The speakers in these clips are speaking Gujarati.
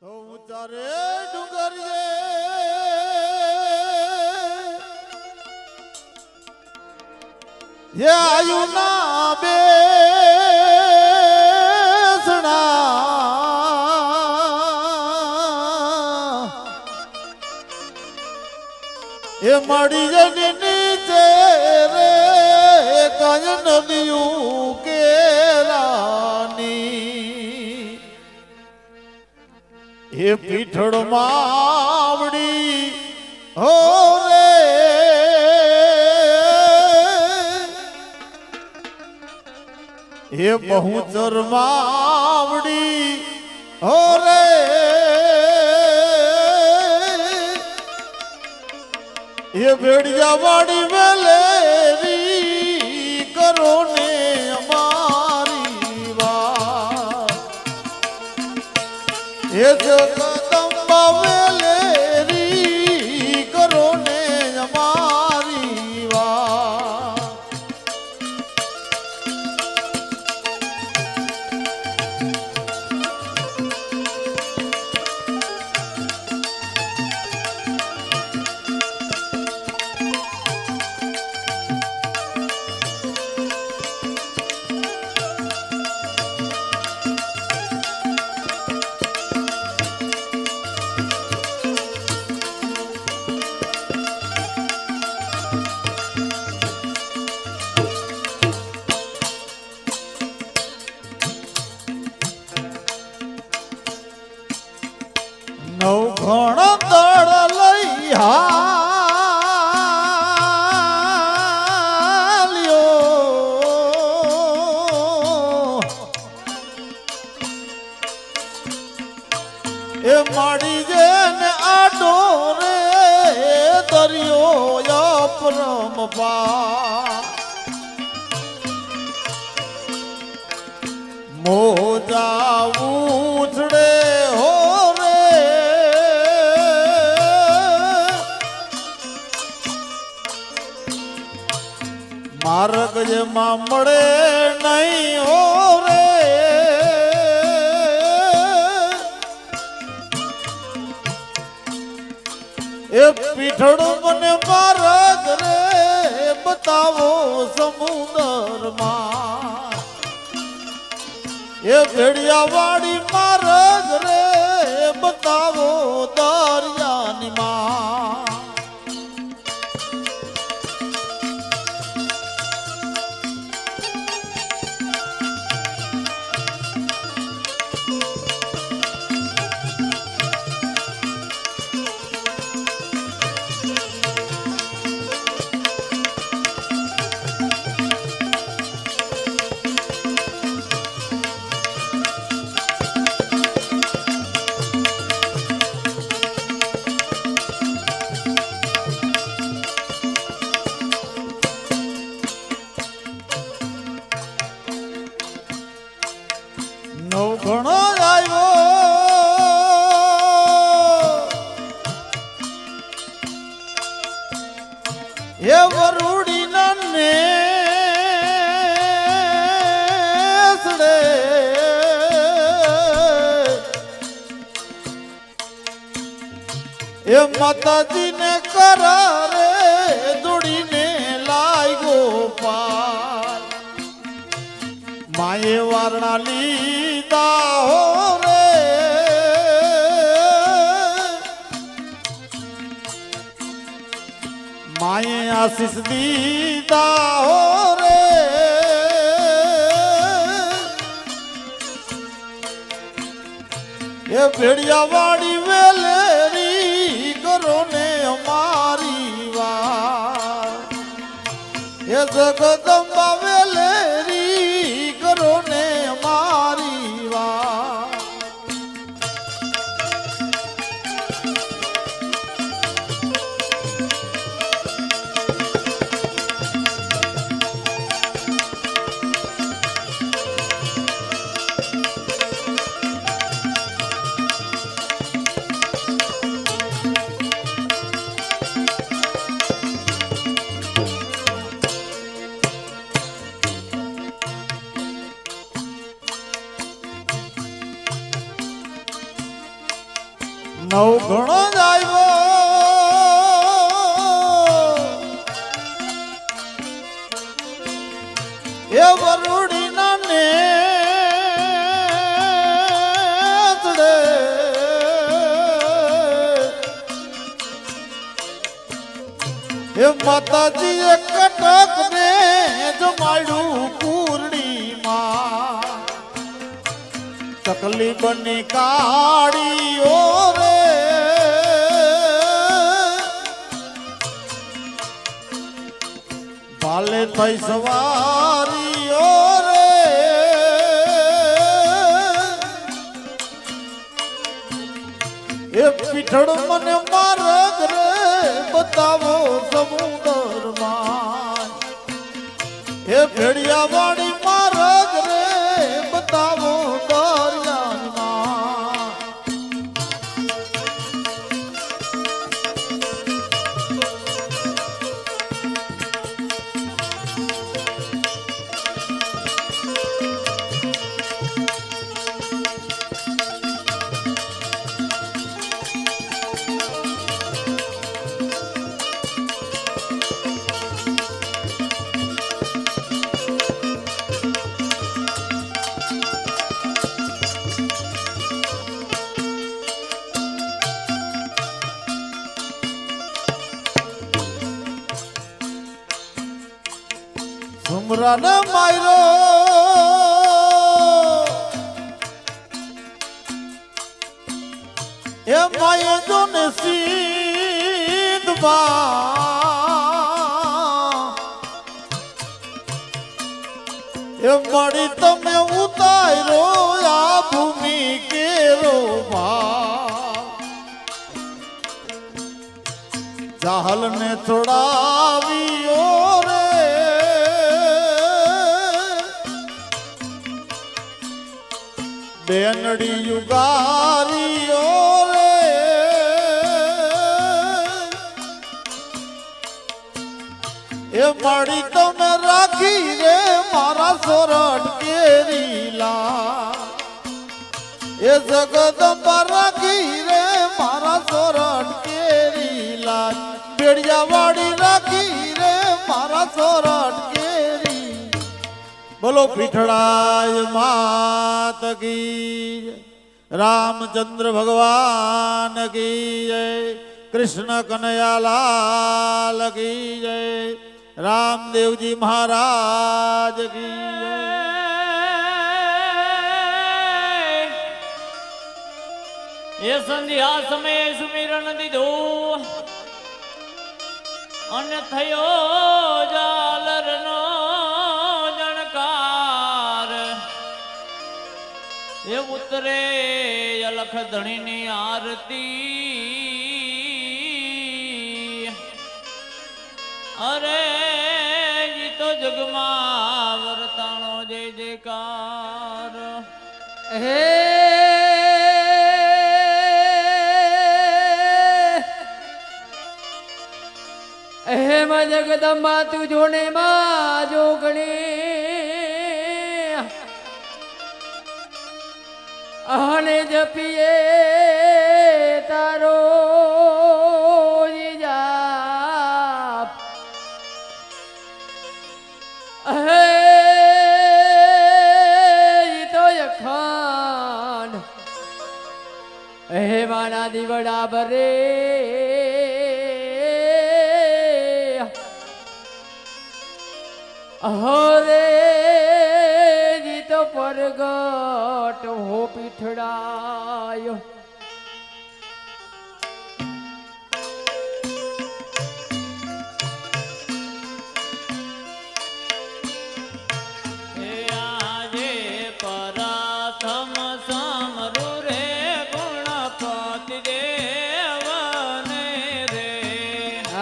તો ઉતારે ડુંગરીએ હે આયુ ના બેસણા એ મળી જની નીચે રે કાય નદીયું કેરાની એ પીઠળ માવડી હો રે એ બહુચર માવડી હો રે એ ભેડિયા વાડી વેલેરી કરો ને અમારી વાત એ જગદંબા વેલેરી કરો ને અમારી વાત નવઘણ દળ લઈ હાલ્યો એ માડી જેને આડો રે દરિયો અપરમ પા મોજા ઉછળે હો માર્ગ જેમાં મળે નહીં હો રે એ પીઠળ મને માર્ગ રે બતાવો સમુદ્રમાં એ ભેડિયા વાળી માર્ગ રે બતાવો દરિયાની માં નવઘણો આવ્યો એ વરુડી ને એ માતાજી ને કરારે જોડીને લાગ્યો પાર માએ વારણા લીધા હો રે માએ આશીષ દીધા હો રે એ ભેડિયા વાળી વેલેરી કરો ને અમારી વાત એ જગદંબા વેલેરી કરો ને અમારી વાત નવ ઘણો જ આવ્યો એ વરુડીના નેતડે એ માતાજીએ કટક ને જમાડ્યું પૂર્ણિમા તકલી બની કાળીઓ રે ભાલે થઈ સવારીઓ રે એ પીઠળ મને માર્ગ રે બતાવો સમુદ્રમાં એ ભેડિયા વાળી માર્ગ રે બતાવો દરિયામાં સુમરાને માર્યો એ માય જો ને સિંધમાં એ મળી તમે ઉતારો આ ભૂમિ કેરો જાહલ ને છોડાવ્યો રે બેનડી યુગારીઓ રે એ માડી તમે રાખી રે મારા સોરઠ કેરીલા એ જગદંબા રાખી રે મારા સોરઠ કેરીલા બેડિયા વાડી રાખી રે મારા સોરઠ કેરી બોલો પીઠળાય માત કી રામચંદ્ર ભગવાન કી જય કૃષ્ણ કનૈયાલાલ કી જય રામદેવજી મહારાજ કી જય એ સંધ્યા સમયે સુમિરન દીધો અને થયો જાલરનો જણકાર એ ઉતરે અલખ ધણીની આરતી અરે ઈ તો જગમાં વર્તાણો જય જયકાર હે હેમ જગદંબા તું જોને માં જોગણી આને જપીએ તારો જાપ હે તો અખાન હે માના દીવડા બરે હરે જીતો પરગટ હો પીઠડાયો આજે પરાથમ સમરુ રે ગુણપતિ દેવને રે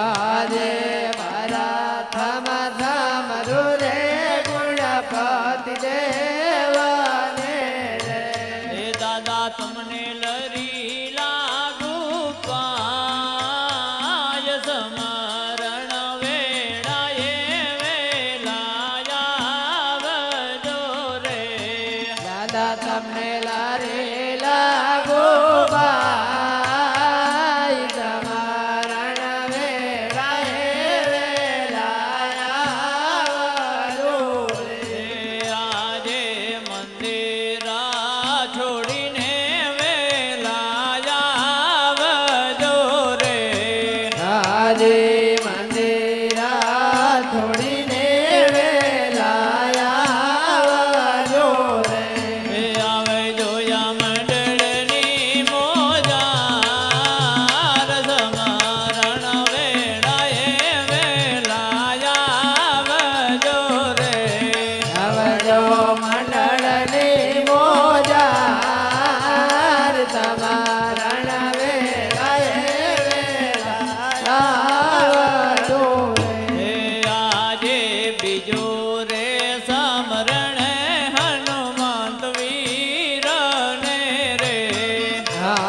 આજે મારા થમ થમરુ રે ગુણપતિ દેવાને રે દાદા તમને લરી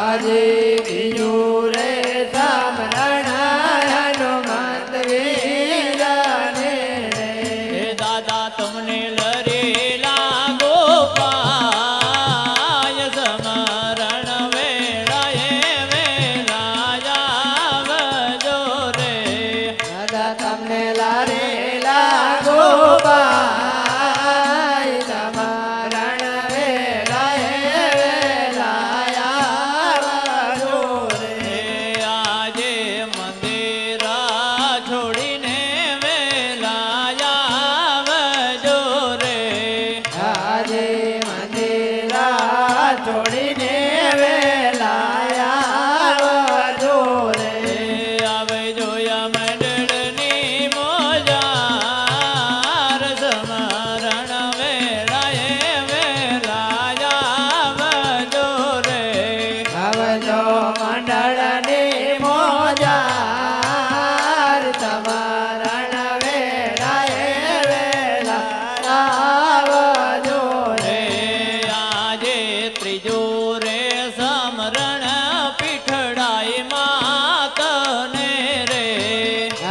આજે બીજું રે સમરણ હનુમંત વીરને રે હે દાદા તમને લરેલા ગોપાય સમરણ વેળાએ વેલા આવજો રે દાદા તમને લારેલા ગોપાય સમરણ વેલાએ વેલા આવજો રે હે આજે મંદિરા છોડીને વેલા આવજો રે આજે મંદિરા છોડીને વેલા આવજો રે આવે જોયા મંડળની મોજાર સમરણ વેળાએ વેલા આવજો રે આવજો મંડળની મોજાર સમરણ વેળાએ વેલા આવજો રે રે આજે ત્રીજો રે સમરણ પીઠડાઈ માતને રે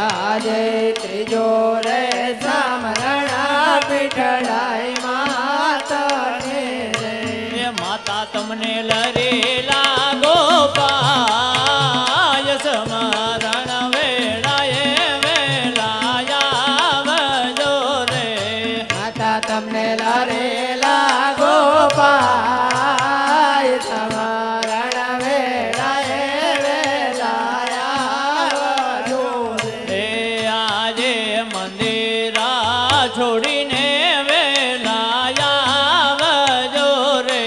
આજે ત્રીજો રે સમરણ પીઠડાઈ માતને રે એ માતા તમને લરેલા ગોપાય સમરણ વેળાએ વેલા આવજો રે માતા તમને લારેલા ગોપાય સમરણ વેળાએ વેલા આવજો રે એ આજે મંદિરા છોડીને વેલા આવજો રે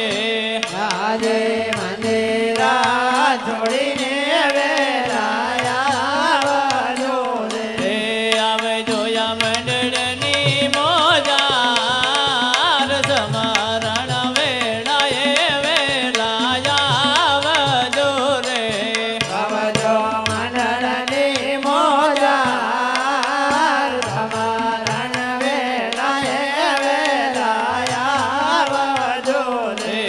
આજે મંદિરા છોડીને વેલા આવજો રે એ આવે જોયા મંડળની મોજાર સમરણ વેળાએ વેલા આવજો રે આવજો મંડળની મોજાર સમરણ વેલાએ વેલા આવજો રે એ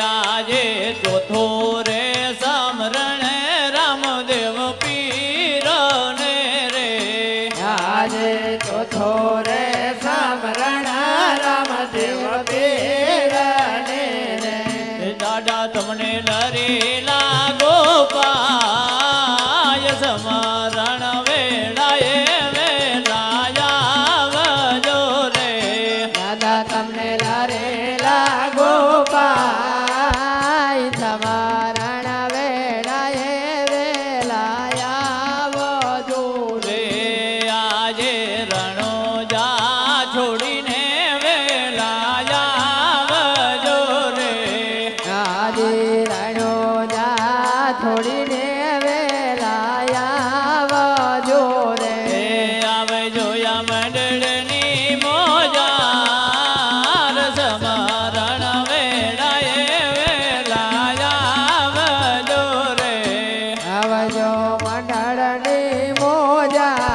આજે ચોથો રે સમરણ રામદેવ પીરને રે આજે ચોથો રે સમરણ રામદેવ પીરને રે એ દાદા તમને લરેલા ગોપાય સમરણ વેળાએ વેલા આવજો રે દાદા તમને લારેલા ગોપાય સમરણ વેળાએ વેલા આવજો રે રે આજે રણોજા છોડીને વેલા આવજો રે આજે રણોજા છોડીને વેલા આવજો રે એ આવે જોયા મંડળની મોજાર સમરણ વેળાએ વેલા આવજો રે આવજો મંડળની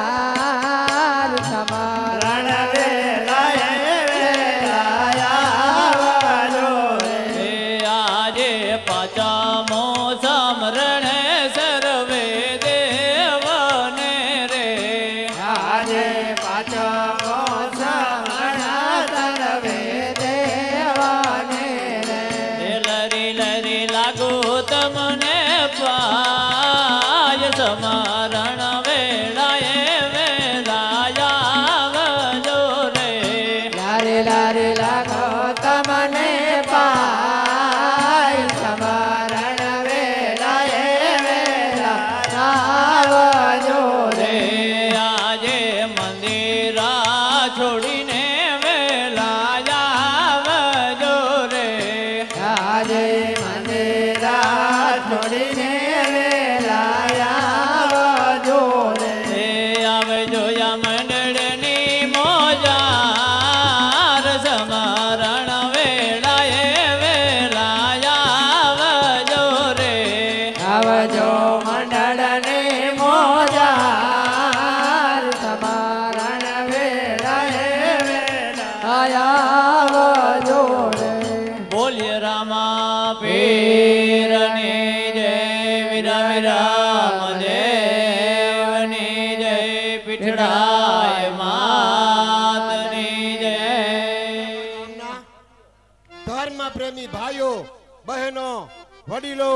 મોજાર સમરણ વેલાએ વેલા આવજો રે એ આજે પાંચમો સમરણ સર્વે દેવને રે આજે પાછો સમરણ સર્વે દેવાને રે એ લરી લરી લાગો તમને પાય સમરણ વેળાએ વેલા આવજો રે લારે લારે લાગો તમને પાય સમરણ વેલાએ વેલા આવજો રે રે આજે મંદિરા છોડીને વેલા આવજો રે આજે મંદિરા છોડીને વેલા આવજો રે એ આવે જોયા મંડળની મોજાર સમરણ વેળાએ વેલા આવજો રે આવજો મંડળને મોજાર સમરણ વેળાએ વેલા આવજો રે બોલ્ય રામા પીરની જય રામ દેવની જય પીઠડાય માતની જય ધર્મ પ્રેમી ભાઈઓ બહેનો વડીલો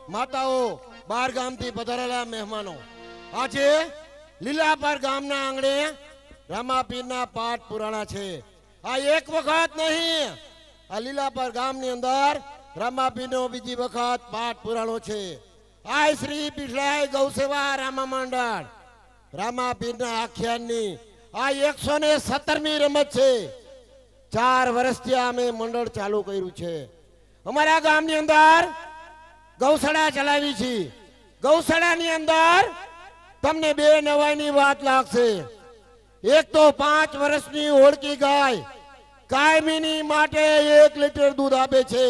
માતાઓ બાર ગામથી પધારેલા મહેમાનો આજે લીલાપર ગામના આંગણે રામાપીરના પાઠ પુરાણા છે આ એક વખત નહીં આ લીલાપર ગામની અંદર રામાપીરનો બીજી વખત પાઠ પુરાણો છે આ શ્રી પીઠલાય ગૌસેવા રામા મંડળ રામાપીરના આખ્યાનની આ 117મી રમત છે 4 વર્ષથી અમે મંડળ ચાલુ કર્યું છે અમારા ગામની અંદર ગૌશાળા ચલાવી છે ગૌશાળાની અંદર તમને બે નવાઈની વાત લાગશે એક તો 5 વર્ષની ઓળકી ગાય કાયમીની માટે 1 લીટર દૂધ આપે છે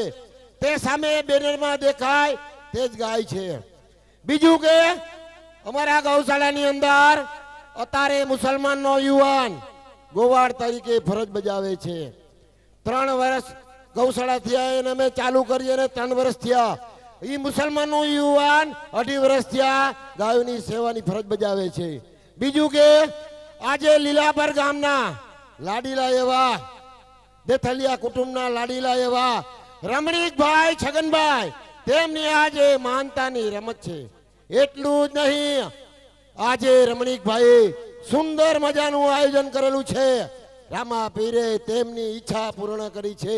તે સામે બેનરમાં દેખાય તે જ ગાય છે બીજું કે અમારા ગૌશાળાની અંદર અત્યારે મુસલમાનનો યુવાન ગોવાળ તરીકે ફરજ બજાવે છે 3 વર્ષ ગૌશાળા થયા એને અમે ચાલુ કરી અને 3 વર્ષ થયા એ મુસલમાનનો યુવાન 2.5 વર્ષ થયા ગાયોની સેવાની ફરજ બજાવે છે બીજું કે આજે લીલાપર ગામના લાડીલા એવા દેથલિયા કુટુંબના લાડીલા એવા રમણીકભાઈ છગનભાઈ તેમની આજે માનતાની રમત છે એટલું જ નહીં આજે રમણીકભાઈ સુંદર મજાનું આયોજન કરેલું છે રામાપીરે તેમની ઈચ્છા પૂર્ણ કરી છે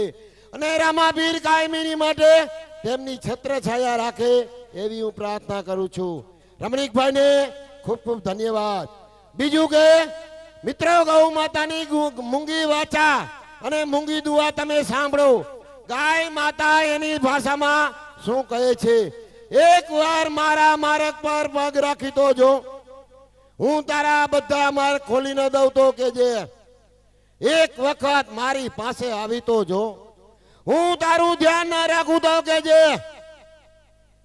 અને રામાપીર કાયમીની માટે તેમની છત્રછાયા રાખે એવી હું પ્રાર્થના કરું છું રમણીકભાઈને ખૂબ ખૂબ ધન્યવાદ બીજું કે મિત્રો ગૌ માતાની મૂંગી વાચા અને મૂંગી દુઆ તમે સાંભળો ગાય માતા એની ભાષામાં શું કહે છે એકવાર મારા માર્ગ પર પગ રાખી તો જો હું તારા બધા માર્ગ ખોલી ન દઉં તો કેજે એક વખત મારી પાસે આવી તો જો હું તારું ધ્યાન ના રાખું તો કેજે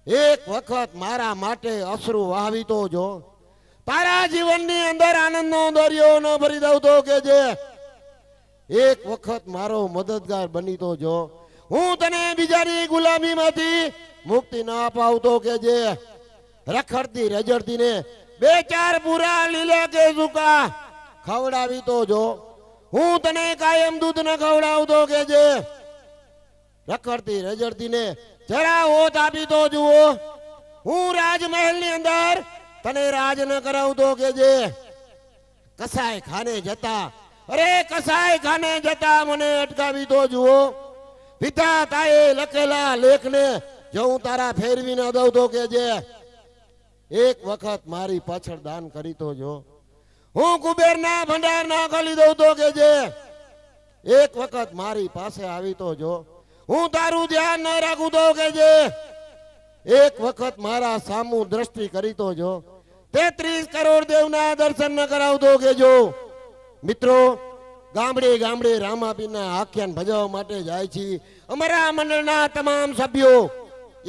એક વખત મારા માટે અશ્રુ વાવી તો જો તારા જીવનની અંદર આનંદનો દરિયો ન ભરી દઉં તો કેજે એક વખત મારો મદદગાર બની તો જો હું તને બીજાની ગુલામીમાંથી મુક્તિ ન અપાવતો કેજે રખડતી રજડતી ને 2-4 પૂરા લીલા કે સૂકા ખવડાવી તો જો હું તને કાયમ દૂધ ન ખવડાવતો કેજે રખડતી રજડતી ને જરા ઓત આપી તો જુઓ હું રાજમહેલની અંદર તને રાજ ન કરાવતો કેજે કસાય ખાને જતા અરે કસાય ખાને જતા મને અટકાવી તો જુઓ પિતા તાએ લખેલા લેખને જો હું તારા ફેરવી ન દઉં તો કેજે એક વખત મારી પાછળ દાન કરી તો જો હું કુબેરના ભંડાર ના ખોલી દઉં તો કેજે એક વખત મારી પાસે આવી તો જો હું તારું ધ્યાન ન રાખું તો કેજે એક વખત મારા સામુ દ્રષ્ટિ કરી તો જો 33 કરોડ દેવના દર્શન ન કરાવતો કેજો મિત્રો ગામડે ગામડે રામાપીરના આખ્યાન ભજવવા માટે જાય છે અમારા મંડળના તમામ સભ્યો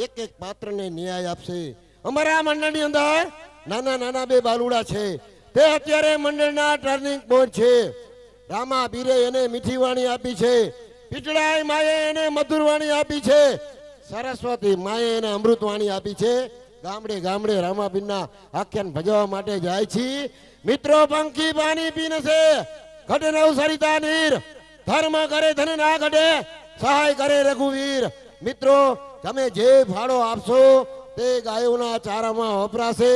એક એક પાત્રને ન્યાય આપશે અમારા મંડળની અંદર નાના નાના 2 બાલુડા છે તે અત્યારે મંડળના ટર્નિંગ પોઈન્ટ છે રામાપીરે એને મીઠી વાણી આપી છે પીટળાઈ માએ એને મધુર વાણી આપી છે સરસ્વતી માએ એને અમૃત વાણી આપી છે ગામડે ગામડે રામાપીરના આખ્યાન ભજવવા માટે જાય છે મિત્રો પંખી પાણી પીને છે ઘટે નવ સરિતા નીર ધર્મ કરે ધન ના ઘટે સહાય કરે રઘુવીર મિત્રો તમે જે ફાળો આપશો તે ગાયોના ચારામાં વપરાશે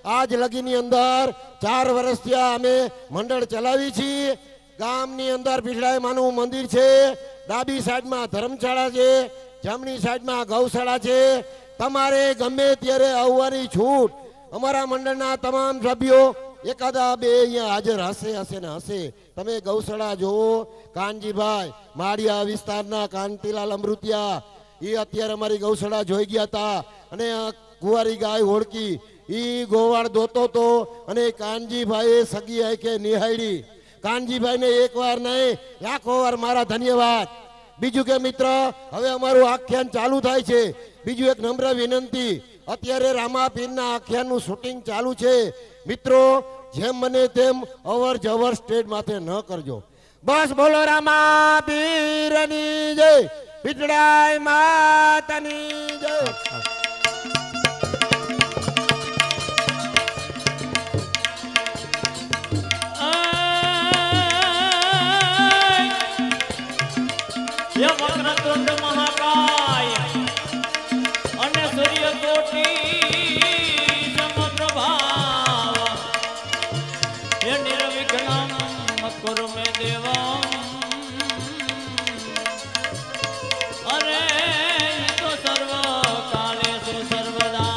આજ લગીની અંદર 4 વર્ષથી અમે મંડળ ચલાવી છીએ ગામની અંદર પીઠલાય માનું મંદિર છે ડાબી સાઈડમાં ધર્મશાળા છે જમણી સાઈડમાં ગૌશાળા છે તમારે ગમે ત્યારે આવવાની છૂટ અમારા મંડળના તમામ સભ્યો એકાદા 2 અહીંયા હાજર હશે ને હશે તમે ગૌશાળા જોવો કાનજીભાઈ માળિયા વિસ્તારના કાંતિલાલ અમૃતિયા એ અત્યારે અમારી ગૌશાળા જોઈ ગયા હતા અને કુંવારી ગાય ઓળકી ઈ ગોવાળ દોતો તો અને કાનજીભાઈએ સગી આંખે નિહાળી કાનજીભાઈને એકવાર નહીં લાખો વાર મારા ધન્યવાદ બીજું કે મિત્ર હવે અમારું આખ્યાન ચાલુ થાય છે બીજું એક નમ્ર વિનંતી અત્યારે રામાપીરના આખ્યાનનું શૂટિંગ ચાલુ છે મિત્રો જેમ મને તેમ અવર જવર સ્ટેજ માથે ન કરજો બસ બોલો રામાપીરની જય પીઠડાઈ માતાની જય કુર્મે દેવમ અરે ઈ તો સર્વ કાલેષુ સર્વદા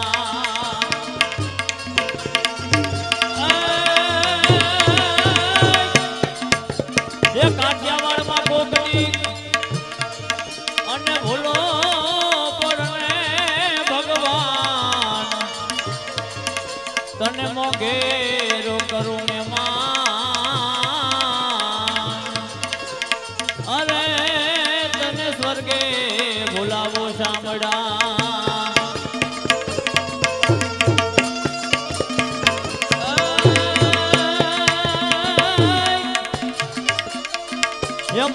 એ કાઠિયાવાડમાં કોકની અને ભૂલો પડને ભગવાન તને મોઘેરો કરું ને માન અરે તને સ્વર્ગે બોલાવો શામળા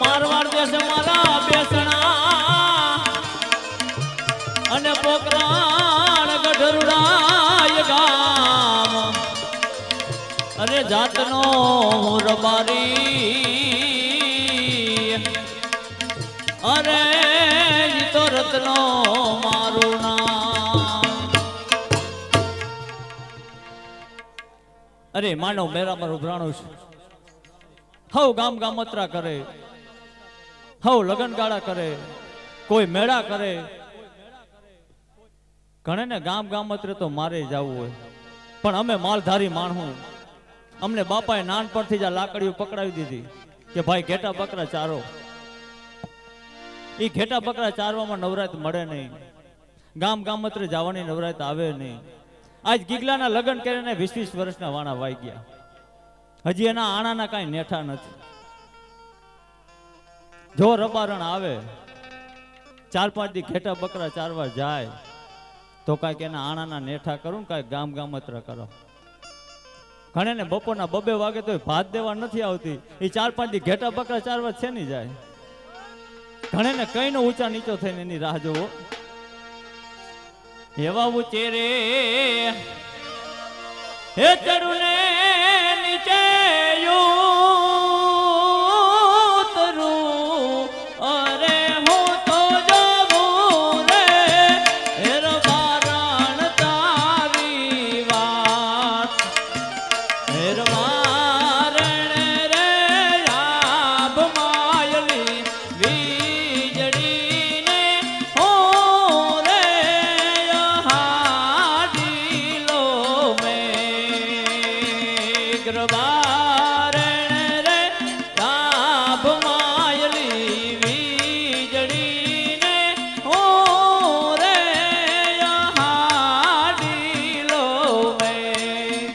મારવાડ દેશ મારા બેસણા અને પોકરાણ ગઢરુડાય ગામ અરે જાતનો હું રબારી અરે ઈ તો રત્નો મારું નામ અરે માનવ મેરા મારું ભ્રાણું છે હવ ગામ ગામત્રા કરે હવ લગન ગાળા કરે કોઈ મેળા કરે ઘણે ને ગામ ગામત્રે તો મારે જવું હોય પણ અમે માલધારી માણું અમને બાપાએ નાનપણથી જ આ લાકડીઓ પકડાવી દીધી કે ભાઈ ઘેટા બકરા ચારો એ ઘેટા બકરા ચારવામાં નવરાત મળે નહીં ગામ ગામત્રે જવાની નવરાત આવે નહીં આજ ગીગલાના લગ્ન કરીને 20-20 વર્ષના વાણા વાઈ ગયા હજી એના આણાના કાંઈ નેઠા નથી જો રબારણ આવે 4-5 દી ઘેટા બકરા ચારવા જાય તો કાંઈક એના આણાના નેઠા કરું કાંઈક ગામ ગામત્ર કરો ઘણે ને બપોરના 2-2 વાગે તો ભાત દેવા નથી આવતી એ 4-5 દી ઘેટા બકરા ચારવા છે નહીં જાય ઘણે ને કઈ નો ઊંચા નીચો થઈને એની રાહ જોવો એવા ઊંચે રે હે ચડુને નીચે ઉતરું અરે હું તો જવું રે હેર બારણ તારી વાત હેર બારણ રે આભ માયલી વીજળીને હો રે હાડીલો મેઘરબારણ રે આભ માયલી વીજળીને હો રે હાડીલો મેઘ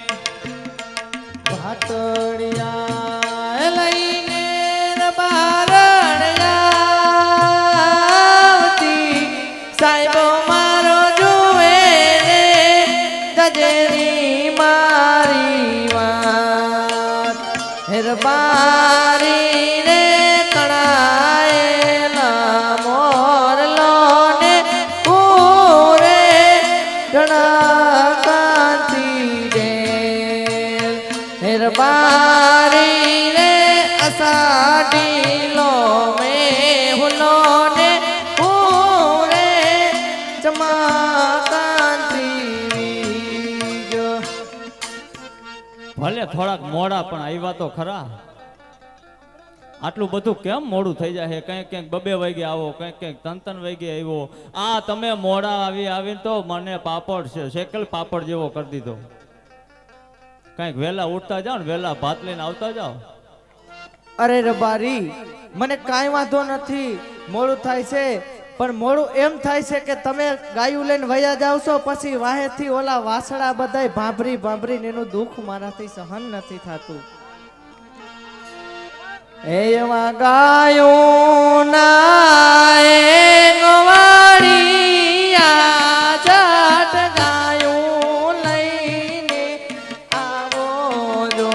ભાતડિયા લઈને રબારણિયાવતી સાહેબો મારો જુએ રે ગજેરી મારી વાત હેરબારી રે કણાયેલા મોરલો ને પૂરે ઘણા કાંતિ દે હેરબારી રે અષાઢીલો મેહુલો ને પૂરે ચમાકાંતિ વીજો ભલે થોડાક મોડા પણ આવ્યા તો ખરા આટલું બધું કેમ મોડું થઈ જાય કંઈક કંઈક 2 વાગે આવો કંઈક કંઈક 3 વાગે આવ્યો આ તમે મોડા આવીને તો મને પાપડ છે શેકલ પાપડ જેવો કરી દીધો કંઈક વહેલા ઉઠતા જાઓ ને વહેલા ભાત લઈને આવતા જાઓ અરે રબારી મને કાંઈ વાંધો નથી મોડું થાય છે પણ મોડું એમ થાય છે કે તમે ગાયું લઈને વયા જાવ છો પછી વાહેથી ઓલા વાસડા બધાય ભાંભરી ભાંભરીને એનું દુઃખ મારાથી સહન નથી થતું એવા ગાયું ના ગવાડિયા જાટ ગાયું લઈને આવો જો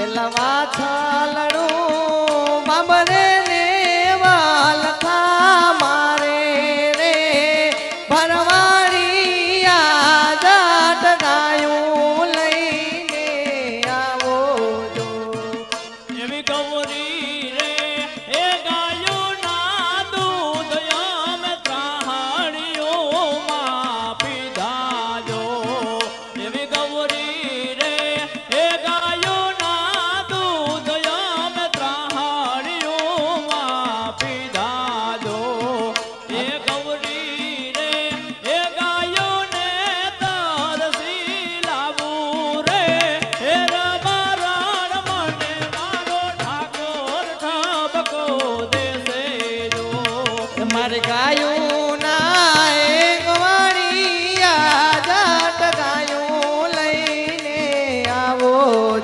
એલા વાછાલડું બાબરે ને વાલખા મારે રે ભરવાડિયા જાટ ગાયું લઈને આવો જો એવી ગૌરી રે એ ગાયું ના દૂધ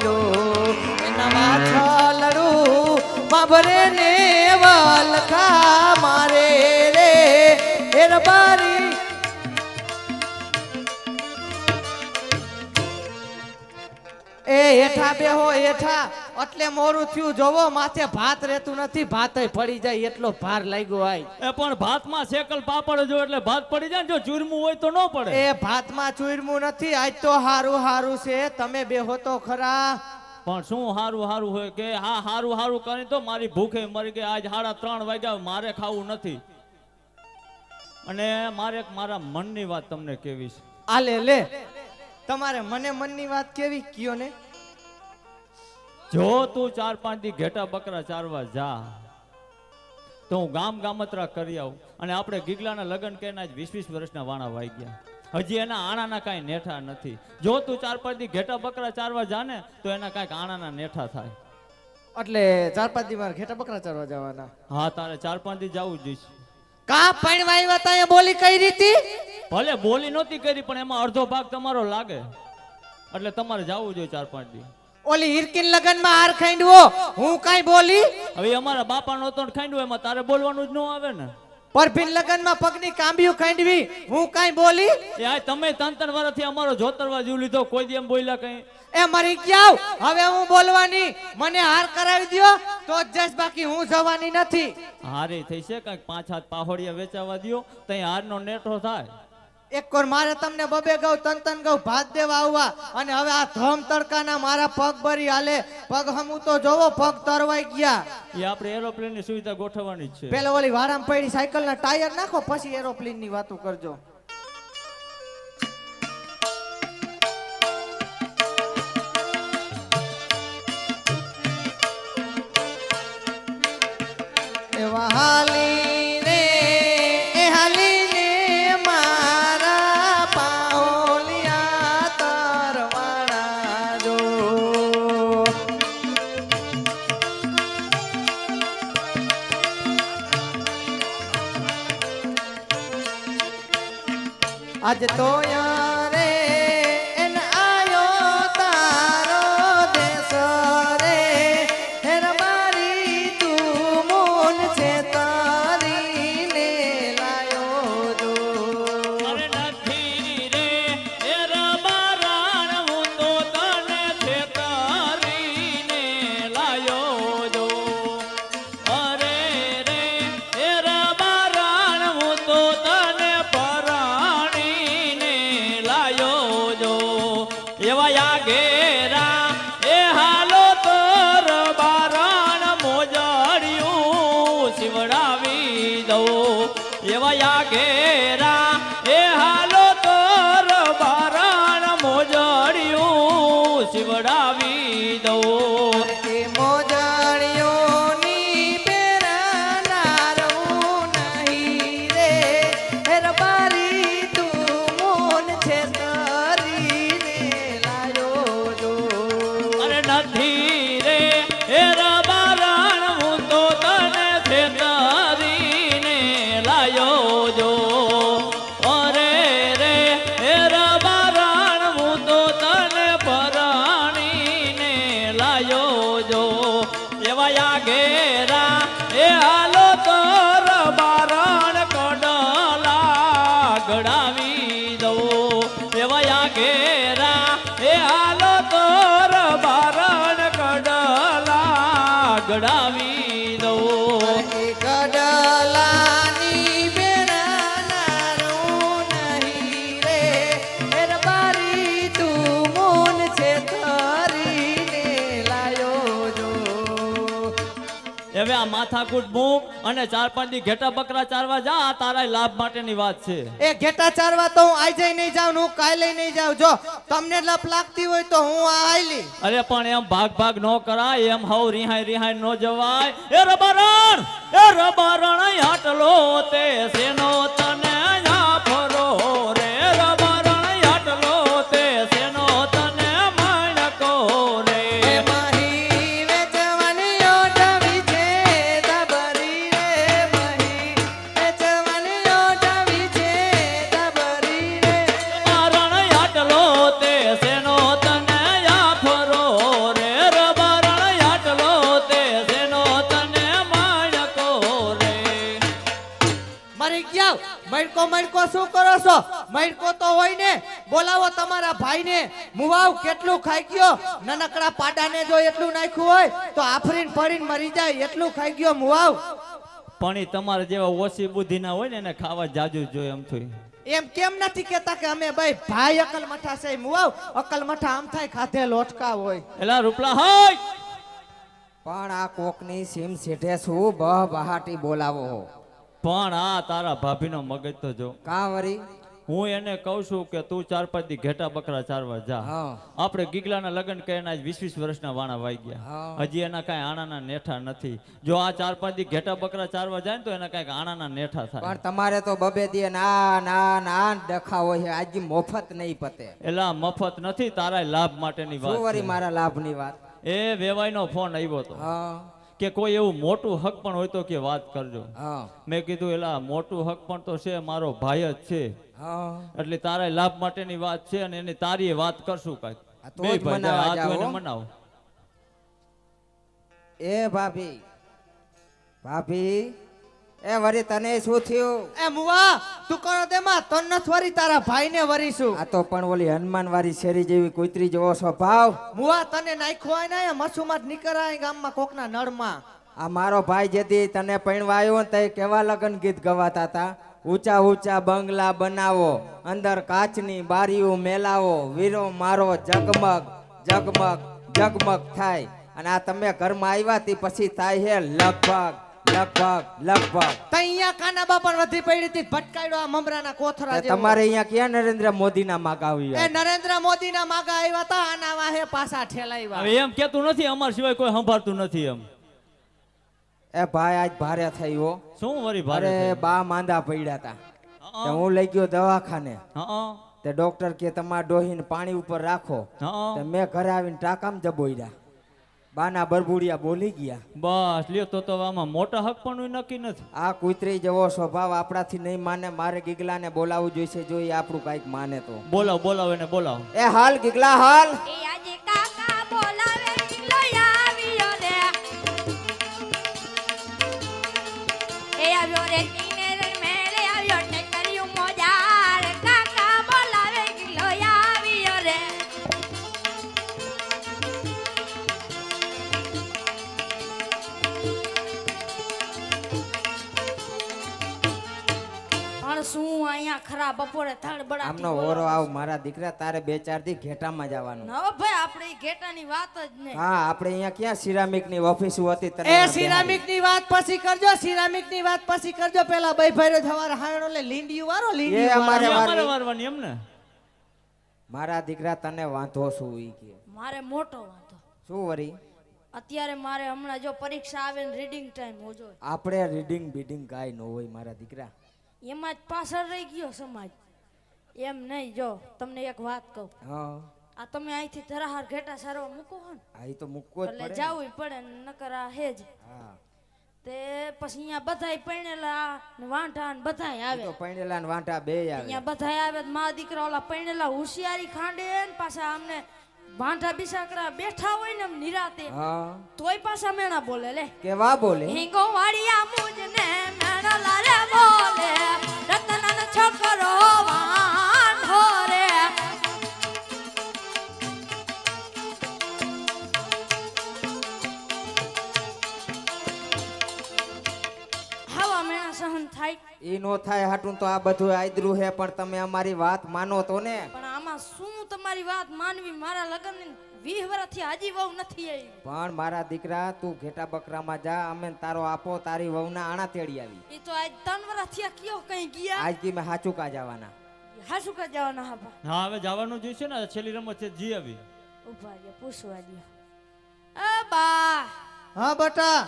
જો એના માછલડું બાબરે ને વલખા મારે રે એ રબારી એ હેઠા બેહો હેઠા એટલે મોરું થયું જોવો માથે ભાત રહેતું નથી ભાત પડી જાય એટલો ભાર લાગ્યો આય એ પણ ભાતમાં શેકલ પાપડ જો એટલે ભાત પડી જાય ને, જો ચૂરમું હોય તો ન પડે. એ ભાતમાં ચૂરમું નથી આજ તો હારું હારું છે તમે બેહો તો ખરા. પણ શું હારું હારું હોય કે હા હારું હારું કરીને તો મારી ભૂખે મરી ગઈ. આજ 3:30 વાગ્યા મારે ખાવું નથી. અને મારે એક મારા મનની વાત તમને કેવી છે. આ લે તમારે મને મનની વાત કેવી કયો ને. જો તું 4-5 દી ઘેટા બકરા ચારવા જા તો હું ગામત્રા કરી આવું. અને આપણે ગીગલાના લગ્ન કરીને આજ 20-20 વર્ષના વાણા વાઈ ગયા. હજી એના આણાના કાંઈ નેઠા નથી. જો તું 4-5 દી ઘેટા બકરા ચારવા જા ને તો એના કાંઈક આણાના નેઠા થાય. એટલે 4-5 દી મારે ઘેટા બકરા ચારવા જવાના. હા, તારે 4-5 દી જવું જોઈશે. કા પણવા આવ્યા તા એ બોલી કઈ રીતી? ભલે બોલી નહોતી કરી પણ એમાં અડધો ભાગ તમારો લાગે એટલે તમારે જવું જોઈએ 4-5 દી. ઓલી હિરકીન લગનમાં હાર ખાંડવો હું કાઈ બોલી? હવે અમારા બાપાનો તો ખાંડ્યો એમાં તારે બોલવાનું જ ન આવે ને. પરભીન લગનમાં પગની કાંબીઓ ખાંડવી હું કાઈ બોલી? એ આ તમે 3 વર્ષથી અમારો જોતરવા જીવ લીધો, કોઈ દી એમ બોલ્યા કઈ? એ મરી ગયા હવે હું બોલવાની. મને હાર કરાવી દ્યો તો જ જઈશ, બાકી હું જવાની નથી. હારે થઈ છે કઈક 5 હાથ પાહોડિયા વેચાવા દ્યો તઈ હારનો નેઠો થાય. એક કોર મારે તમને બબે ગૌ તન ગૌ ભાત દેવા આવવા અને હવે આ ધમ તડકાના મારા પગ ભરી હાલે. પગ હમું તો જોવો પગ તરવાઈ ગયા. એ આપણે એરોપ્લેન ની સુવિધા ગોઠવવાની જ છે. પેલા ઓલી વારામાં પડી સાયકલ ના ટાયર નાખો પછી એરોપ્લેન ની વાતો કરજો. એવા હાલી રે એ હાલી ને મારા પાઓલિયા તરવાડા જો. આજ તો યારે એન આયો તારો દેશ રે હે રબારી તું મોન છે તારી ને લાયો જો. અરે નથી રે એ રબારાણ હું તો તને છેતરીને લાયો જો. અરે રે એ રબારાણ હું તો તને પરાણીને લાયો જો. એવા યા ઘેરા એ હાલો તો રબારાણ મોજડિયું શિવડાવી દઉં. એવા યા ઘેરા એ હાલો તો રબારાણ મોજડિયું શિવડાવી દઉં. એ મોજણીઓની પેરાનારું નહીં રે હે રબારી તું મોન છે તારીને લાયો જો. અરે નથી રે એ રબારાણ હું તો તને છેતરીને લાયો જો. અરે રે એ રબારાણ હું તો તને પરાણીને લાયો જો. એવા યા ઘેરા એ હાલો તો રબારાણ કડલા ગડાવી દઉં. એવા યા ઘેરા એ હાલો તો રબારાણ કડલા ગડાવી દઉં. એ કડલાની પેરાનારું નહીં રે હે રબારી તું મોન છે તારીને લાયો જો. હવે આ માથાકૂટ મૂક અને 4-5 દી ઘેટા બકરા ચારવા જા. આ તારા લાભ માટેની વાત છે. એ ઘેટા ચારવા તો હું આજે નહીં જાઉં હું કાલે નહીં જાઉં. જો તમને લપ લાગતી હોય તો હું આ આયલી. અરે પણ એમ ભાગ ન કરાય, એમ હવ રિહાય ન જવાય. એ રબારણ હાટલો તે સેનો તને ફરો રે. રબારણ હાટલો તે સેનો તને માણકો રે. એ મહી વેચવાની ઓઢવી છે દબરી રે. મહી વેચવાની ઓઢવી છે દબરી રે. રબારણ હાટલો તે સેનો તને ફરો મણકો શું કરો છો? મણકો તો હોય ને, બોલાવો તમારા ભાઈને. મુવાવ કેટલું ખાઈ ગયો? નનકડા પાડાને જો એટલું નાખ્યું હોય તો આફરીન પડીને મરી જાય એટલું ખાઈ ગયો મુવાવ. પણ ઈ તમારા જેવા ઓછી બુદ્ધિના હોય ને એને ખાવા જાજુ જ જોઈએ એમ થઈ. એમ કેમ નથી કેતા કે અમે ભાઈ અકલ મઠા છે મુવાવ? અકલ મઠા આમ થાય ખાધે લોટકા હોય. એલા રૂપલા હોય પણ આ કોકની સીમ સીધે શું બહ બહાટી બોલાવો હો? પણ આ તારા ભાભીનો મગજ તો જો. કા વરી? હું એને કહું છું કે તું 4-5 દી ઘેટા બકરા ચારવા જા. હા. આપણે ગીગલાના લગ્ન કરીને આજ 20-20 વર્ષના વાણા વાઈ ગયા. હા. હજી એના કાંઈ આણાના નેઠા નથી. જો આ 4-5 દી ઘેટા બકરા ચારવા જાય ને તો એના કાંઈક આણાના નેઠા થાય. પણ તમારે તો બબે દી ના ના ના ડખા હોય છે, આજી મોફત નહીં પતે. એલા મફત નથી, તારા લાભ માટેની શું વરી વાત મારા લાભની વાત? છે. એ વેવાઈનો ફોન આવ્યો હતો હા કે કોઈ એવું મોટું હક પણ હોય તો કે વાત કરજો. હા મેં કીધું એલા મોટું હક પણ તો છે, મારો ભાઈ જ છે, હા. એટલે તારા લાભ માટેની વાત છે અને એની તારી વાત કરશું કાંઈક. આ તો બે જ ભાઈ મનાવા હાથ ધોઈને જાઓ. મનાવો. એ ભાભી ભાભી એ વરી તને શું થયું? એ મુવા તું કરો દેમાં તન નથી વરી તારા ભાઈને વરીશું. આ તો પણ ઓલી હનુમાન વાળી શેરી જેવી કુતરી જેવો સ્વભાવ. મુવા તને નાખ્યો હોય ને મસુમાં જ નીકળાય ગામમાં કોકના નળમાં. આ મારો ભાઈ જેથી તને પૈણવા આવ્યો ને તે કેવા લગન ગીત ગવાતા હતા? ઊંચા ઊંચા બંગલા બનાવો, અંદર કાચની બારીઓ મેલાવો, વીરો મારો જગમગ જગમગ જગમગ થાય. અને આ તમે ઘરમાં આવ્યા તી પછી થાય હે લગભગ લગભગ લગભગ. તૈયા કાના બાપા વધી પડી હતી ભટકાડ્યો આ મમરાના કોથરા તે જેવો. તમારે અહીંયા ક્યાં નરેન્દ્ર મોદી ના માગ એ આવ્યા? નરેન્દ્ર મોદી ના માગા આવ્યા તા આના વાહે પાછા ઠેલાવ્યા. હવે એમ કેતું નથી અમાર સિવાય કોઈ સંભાળતું નથી એમ. એ ભાઈ આજ ભારે થયો. શું વરી ભારે અરે થયું? બા માંદા પડ્યા હતા. હં, તે હું લઈ ગયો દવાખાને. હં, તે ડોક્ટર કે તમારા ડોહીને પાણી ઉપર રાખો. હં. તે મેં ઘરે આવીને ટાકામ જબોડ્યા. બાના બરબુડિયા બોલી ગયા. બસ લ્યો તો આમાં મોટા હક પણ નક્કી નથી. આ કુતરી જેવો સ્વભાવ આપણાથી નહીં માને. મારે ગીગલાને બોલાવવું જોઈશે, જો એ આપણું કાંઈક માને તો. બોલાવ બોલાવ એને બોલાવ. એ હાલ ગીગલા હાલ. એ આજે કાકા બોલાવે કિલો આવ્યો રે એ આવ્યો રે કિનેર મેલે આવ્યો ને કર્યું મોજાર કાકા બોલાવે કિલો આવ્યો રે પણ શું અહીંયા ખરા બપોરે થડબડા આમનો ઓરો આવ મારા દીકરા, તારે 2-4 દી ઘેટામાં જવાનું. નવો ભાઈ આપણે ઈ ઘેટાની વાત જ નહીં હા આપણે અહીંયા ક્યાં સિરામિક ની ઓફિસ હતી તને એ અહીંયા સિરામિક ની વાત પછી કરજો, સિરામિક ની વાત પછી કરજો. પેલા બે ભાઈરો જવારે હાણો લે લીંડિયું વાળો એ લીંડિયું અમારે વાળો. અમારે વારવાની એમ ને. મારા દીકરા તને વાંધો શું ઈ કે? મારે મોટો વાંધો શું વરી? અત્યારે મારે હમણાં જો પરીક્ષા આવે ને રીડિંગ ટાઈમ હોજો આપણે રીડિંગ બીડિંગ કાંઈ ન હોય મારા દીકરા. એમાં જ પાછળ રહી ગયો સમાજ. એમ નહીં, જો તમને એક વાત કહું. હા આ તમે અહીંથી ધરાહાર ઘેટા સારવા મૂકો હો ને આ ઈ તો મૂકવો જ એટલે પડે ને. જાવું પડે ને નકર આ હેજ હા તે પછી અહીંયા બધાય પૈણેલા ને વાંઢા ને બધાય ઈ આવે તો પૈણેલા ને વાંટા બે આવે. અહીંયા બધાય આવે તો મા દીકરા ઓલા પૈણેલા હોશિયારી ખાંડે ને પાછા અમને વાંઢા બિસાકડા બેઠા હોય ને એમ નિરાતે હા તોય પાછા મેણા બોલે લે કેવા બોલે? હિંગો વાડિયા મુજને મેણા લારે બોલે રતનન છોકરો વાંઢો રે હવા મેણા સહન થાય ઈ નો થાય હાટું તો આ બધું આયદરું હે, પણ તમે અમારી વાત માનો તો ને. પણ આમાં શું તમારી વાત માનવી? મારા લગ્ન 20 વર્ષથી હજી વહુ નથી આવી. પણ મારા દીકરા તું ઘેટા બકરામાં જા, અમે તારો આપો તારી વહુના આણા તેડી આવી. એ તો આજ 3 વર્ષથી કયો કઈ ગયા આજ કી મેં હાચું કા જવાના. હાસુ કા જવાના હા બા હા હવે જવાનું જોઈશે ને. છેલ્લી રમત છે જી આવી. ઉભા રહ્યા પૂછવા દો. એ બા હા બટા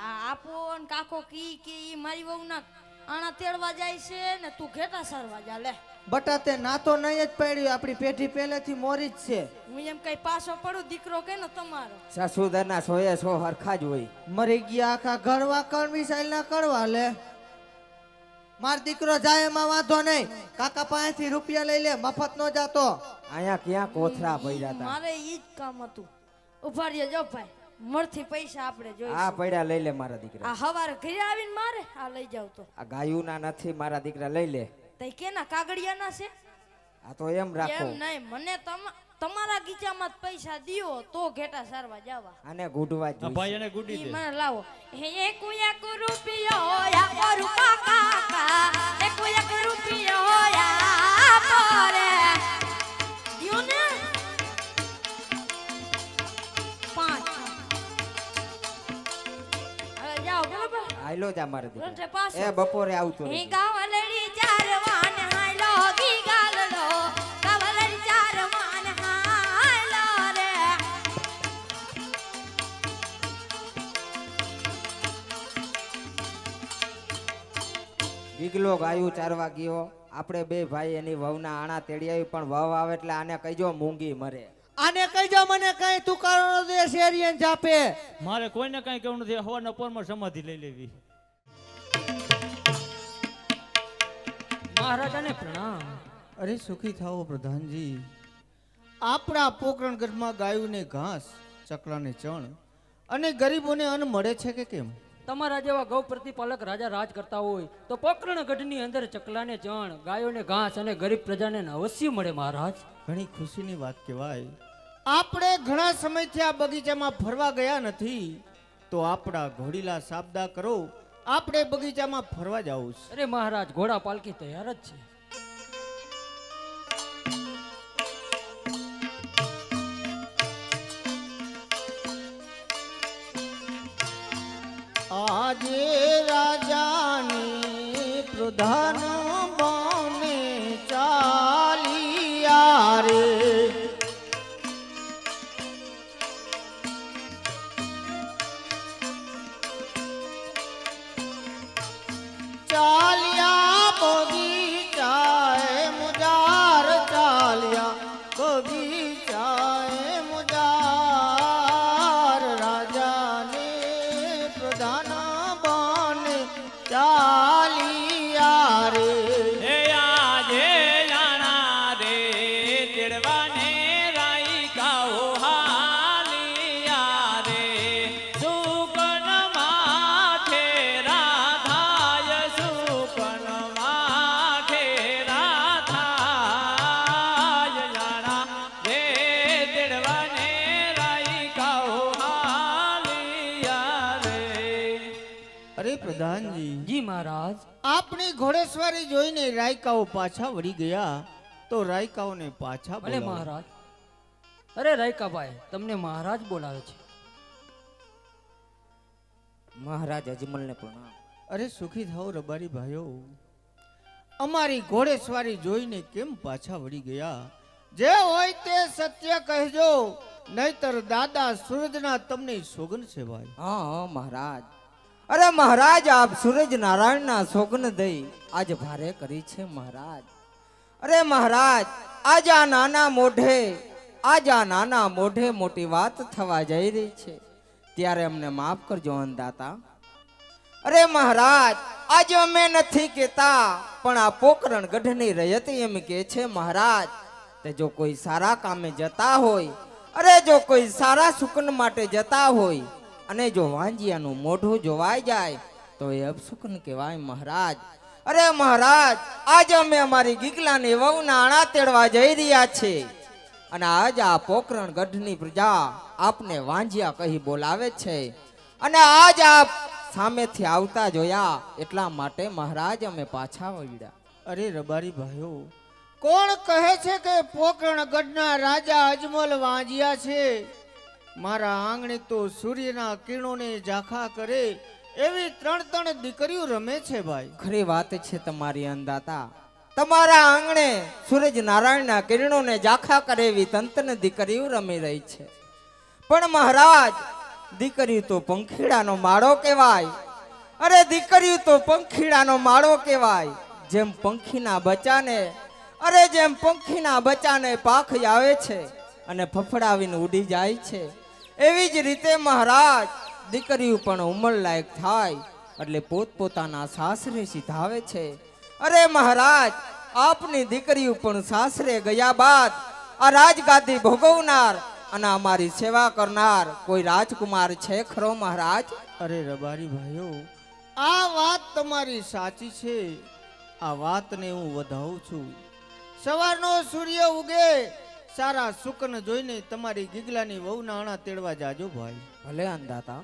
આ આપો ને કાકો કી કે ઈ મારી વહુના આણા તેડવા જાય છે ને તું ઘેટા સારવા જા લે. બટા તે ના તો નહીં જ પડ્યું, આપણી પેઢી પહેલેથી મોરી જ છે. હું એમ કઈ પાછો પડું દીકરો કે ને તમારો સસુદરના 100 હરખા જ હોય. મરી ગયા આખા ગણવા કણવી સાઈલ ના કણવા લે. માર દીકરો જાય એમાં વાંધો નહીં, કાકા પાસેથી રૂપિયા લઈ લે, મફત નો જાતો. અહીંયા ક્યાં કોથરા પડ્યા હતા. મારે ઈ જ કામ હતું. ઉભા રહ્યો જો ભાઈ મળથી પૈસા આપણે આ જોઈશું. પડ્યા લઈ લે મારા દીકરા. આ હવારે ઘરે આવીને મારે આ લઈ જાવ તો. આ ગાયુંના નથી મારા દીકરા, લઈ લે. તઈ કેના કાગળિયાના છે? આ તો એમ રાખો. એમ નહીં, મને તમારા ગીચામાં જ પૈસા દિયો તો ઘેટા સારવા જાવા. આને ગુડવા આ જોઈએ. ભાઈ એને ગુડી ઈ દે. મને લાવો. એક રૂપિયો આપો રૂપા કાકા, એક રૂપિયો આપો રે. દિયો ને 5. હવે જાઓ બરાબર. આયલો જા મારા રોટે દીકરા. પાછો. એ બપોરે આવતો હે રહેજે. ગાવલડી ચારવાન હાલો ગી ગાલલો, ગાવલડી ચારવાન હાલો રે. ગીગલો ગાયું ચારવા ગયો. આપણે બે ભાઈ એની વહુના આણા તેડી આવી, પણ વહુ આવે એટલે આને કહીજો મૂંગી મરે. આને કહી જા મને કઈ તું કારણો દે શેરિયન જાપે. મારે કોઈને કઈ કેવું નથી. હવાના પોરમાં સમાધિ લઈ લેવી. મહારાજાને પ્રણામ. અરે સુખી થાઓ પ્રધાનજી. આપણા પોકરણગઢમાં ગાયોને ઘાસ, ચકલાને ચણ અને ગરીબોને અન્ન મળે છે કે કેમ? તમારા જેવા ગૌ પ્રતિપાલક રાજા રાજ કરતા હોય તો પોકરણગઢની અંદર ચકલાને ચણ, ગાયોને ઘાસ અને ગરીબ પ્રજાને અવશ્ય મળે મહારાજ. ઘણી ખુશીની વાત કહેવાય. આપણે ઘણા સમયથી આ બગીચામાં ફરવા ગયા નથી, તો આપણા ઘોડીલા સાબદા કરો. આપણે બગીચામાં ફરવા જાવું છે. અરે મહારાજ, ઘોડા પાલકી તૈયાર જ છે. આજે રાજાની પ્રધાન બને ચાલિયા રે. ચાલ્યા બગીચાએ મુજાર, ચાલ્યા બગીચાએ મુજાર. રાજાને પ્રધાન બને ચાલિયા રે. એ આજે જાણા રે તેડવાને રાઈકાઓ હાલિયા રે. સુકન માથે રાધાય, સુકન માથે રાધાય. જાણા રે તેડવાને રાઈકાઓ હાલિયા રે. અરે પ્રધાનજી, જી મહારાજ. આપણી ઘોડેસવારી જોઈને રાયકાઓ પાછા વળી ગયા, તો રાયકાઓને પાછા ભલે બોલાવો. મહારાજ. અરે રાયકાભાઈ, તમને મહારાજ બોલાવે છે. મહારાજ અજમલને પ્રણામ. અરે સુખી થાઓ રબારી ભાઈઓ. અમારી ઘોડેસવારી જોઈને કેમ પાછા વળી ગયા? જે હોય તે સત્ય કહેજો, નહીતર દાદા સૂરજના તમને સોગન છે ભાઈ. હા હા મહારાજ. અરે મહારાજ, આપ સૂરજ નારાયણના સોગન દઈ આજ ભારે કરી છે મહારાજ. અરે મહારાજ, આજ આ નાના મોઢે મોટી વાત થવા જઈ રહી છે, ત્યારે અમને માફ કરજો અન્નદાતા. અરે મહારાજ, આજે અમે નથી કહેતા, પણ આ પોકરણ ગઢની રયત એમ કે છે મહારાજ, તે જો કોઈ સારા કામે જતા હોય, અરે જો કોઈ સારા સુકન માટે જતા હોય, અને જો વાંજિયાનું મોઢું જોવાઈ જાય તો એ અપશુકન કહેવાય મહારાજ. અરે મહારાજ, આજે અમે અમારી ગીગલાની વહુના આણા તેડવા જઈ રહ્યા છે, અને આજ આ પોકરણ ગઢની પ્રજા આપને વાંજિયા કહી બોલાવે છે, અને આજ આપ સામેથી આવતા જોયા એટલા માટે મહારાજ અમે પાછા વળ્યા. અરે રબારી ભાઈઓ, કોણ કહે છે કે પોકરણ ગઢના રાજા અજમલ વાંજિયા છે? મારા આંગણે તો સૂર્યના કિરણોને ઝાંખા કરે એવી 3 દીકરીઓ રમે છે ભાઈ. ખરી વાત છે તમારી અન્નદાતા. તમારા આંગણે સૂરજ નારાયણના કિરણોને ઝાંખા કરે એવી તંતન દીકરીઓ રમી રહી છે, પણ મહારાજ, દીકરીઓ તો પંખીડાનો માળો કહેવાય. અરે દીકરીઓ તો પંખીડાનો માળો કહેવાય. જેમ પંખીના બચ્ચાને પાખ આવે છે અને ફફડાવીને ઉડી જાય છે, એવી જ રીતે મહારાજ, દીકરીઓ પણ ઉંમર લાયક થાય એટલે પોતપોતાના સાસરે સીધાવે છે. અરે મહારાજ, આપની દીકરીઓ પણ સાસરે ગયા બાદ આ રાજગાદી ભોગવનાર અને અમારી સેવા કરનાર કોઈ રાજકુમાર છે ખરો મહારાજ? અરે રબારી ભાઈઓ, આ વાત તમારી સાચી છે. આ વાતને હું વધાવું છું. સવારનો સૂર્ય ઉગે સારા સુકન જોઈને તમારી ગીગલાની વહુના આણા તેડવા જાજો ભાઈ. ભલે અંધાતા.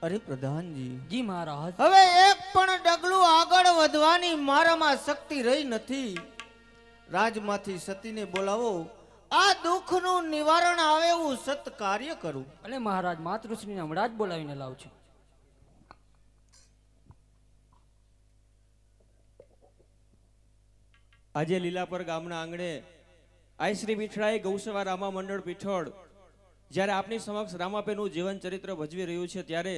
અરે પ્રધાનજી, જી મહારાજ. હવે એક પણ ડગલું આગળ વધવાની મારામાં શક્તિ રહી નથી. રાજમાંથી સતીને બોલાવો, આ દુઃખનું નિવારણ આવે એવું સત કાર્ય કરું. અને મહારાજ માતૃશ્રીને હમણાં જ બોલાવીને લાવું છું. આજે લીલાપર ગામના આંગણે આઈ શ્રી પીઠળાએ ગૌસેવા રામા મંડળ પીઠોળ જ્યારે આપની સમક્ષ રામાપેનું જીવન ચરિત્ર ભજવી રહ્યું છે, ત્યારે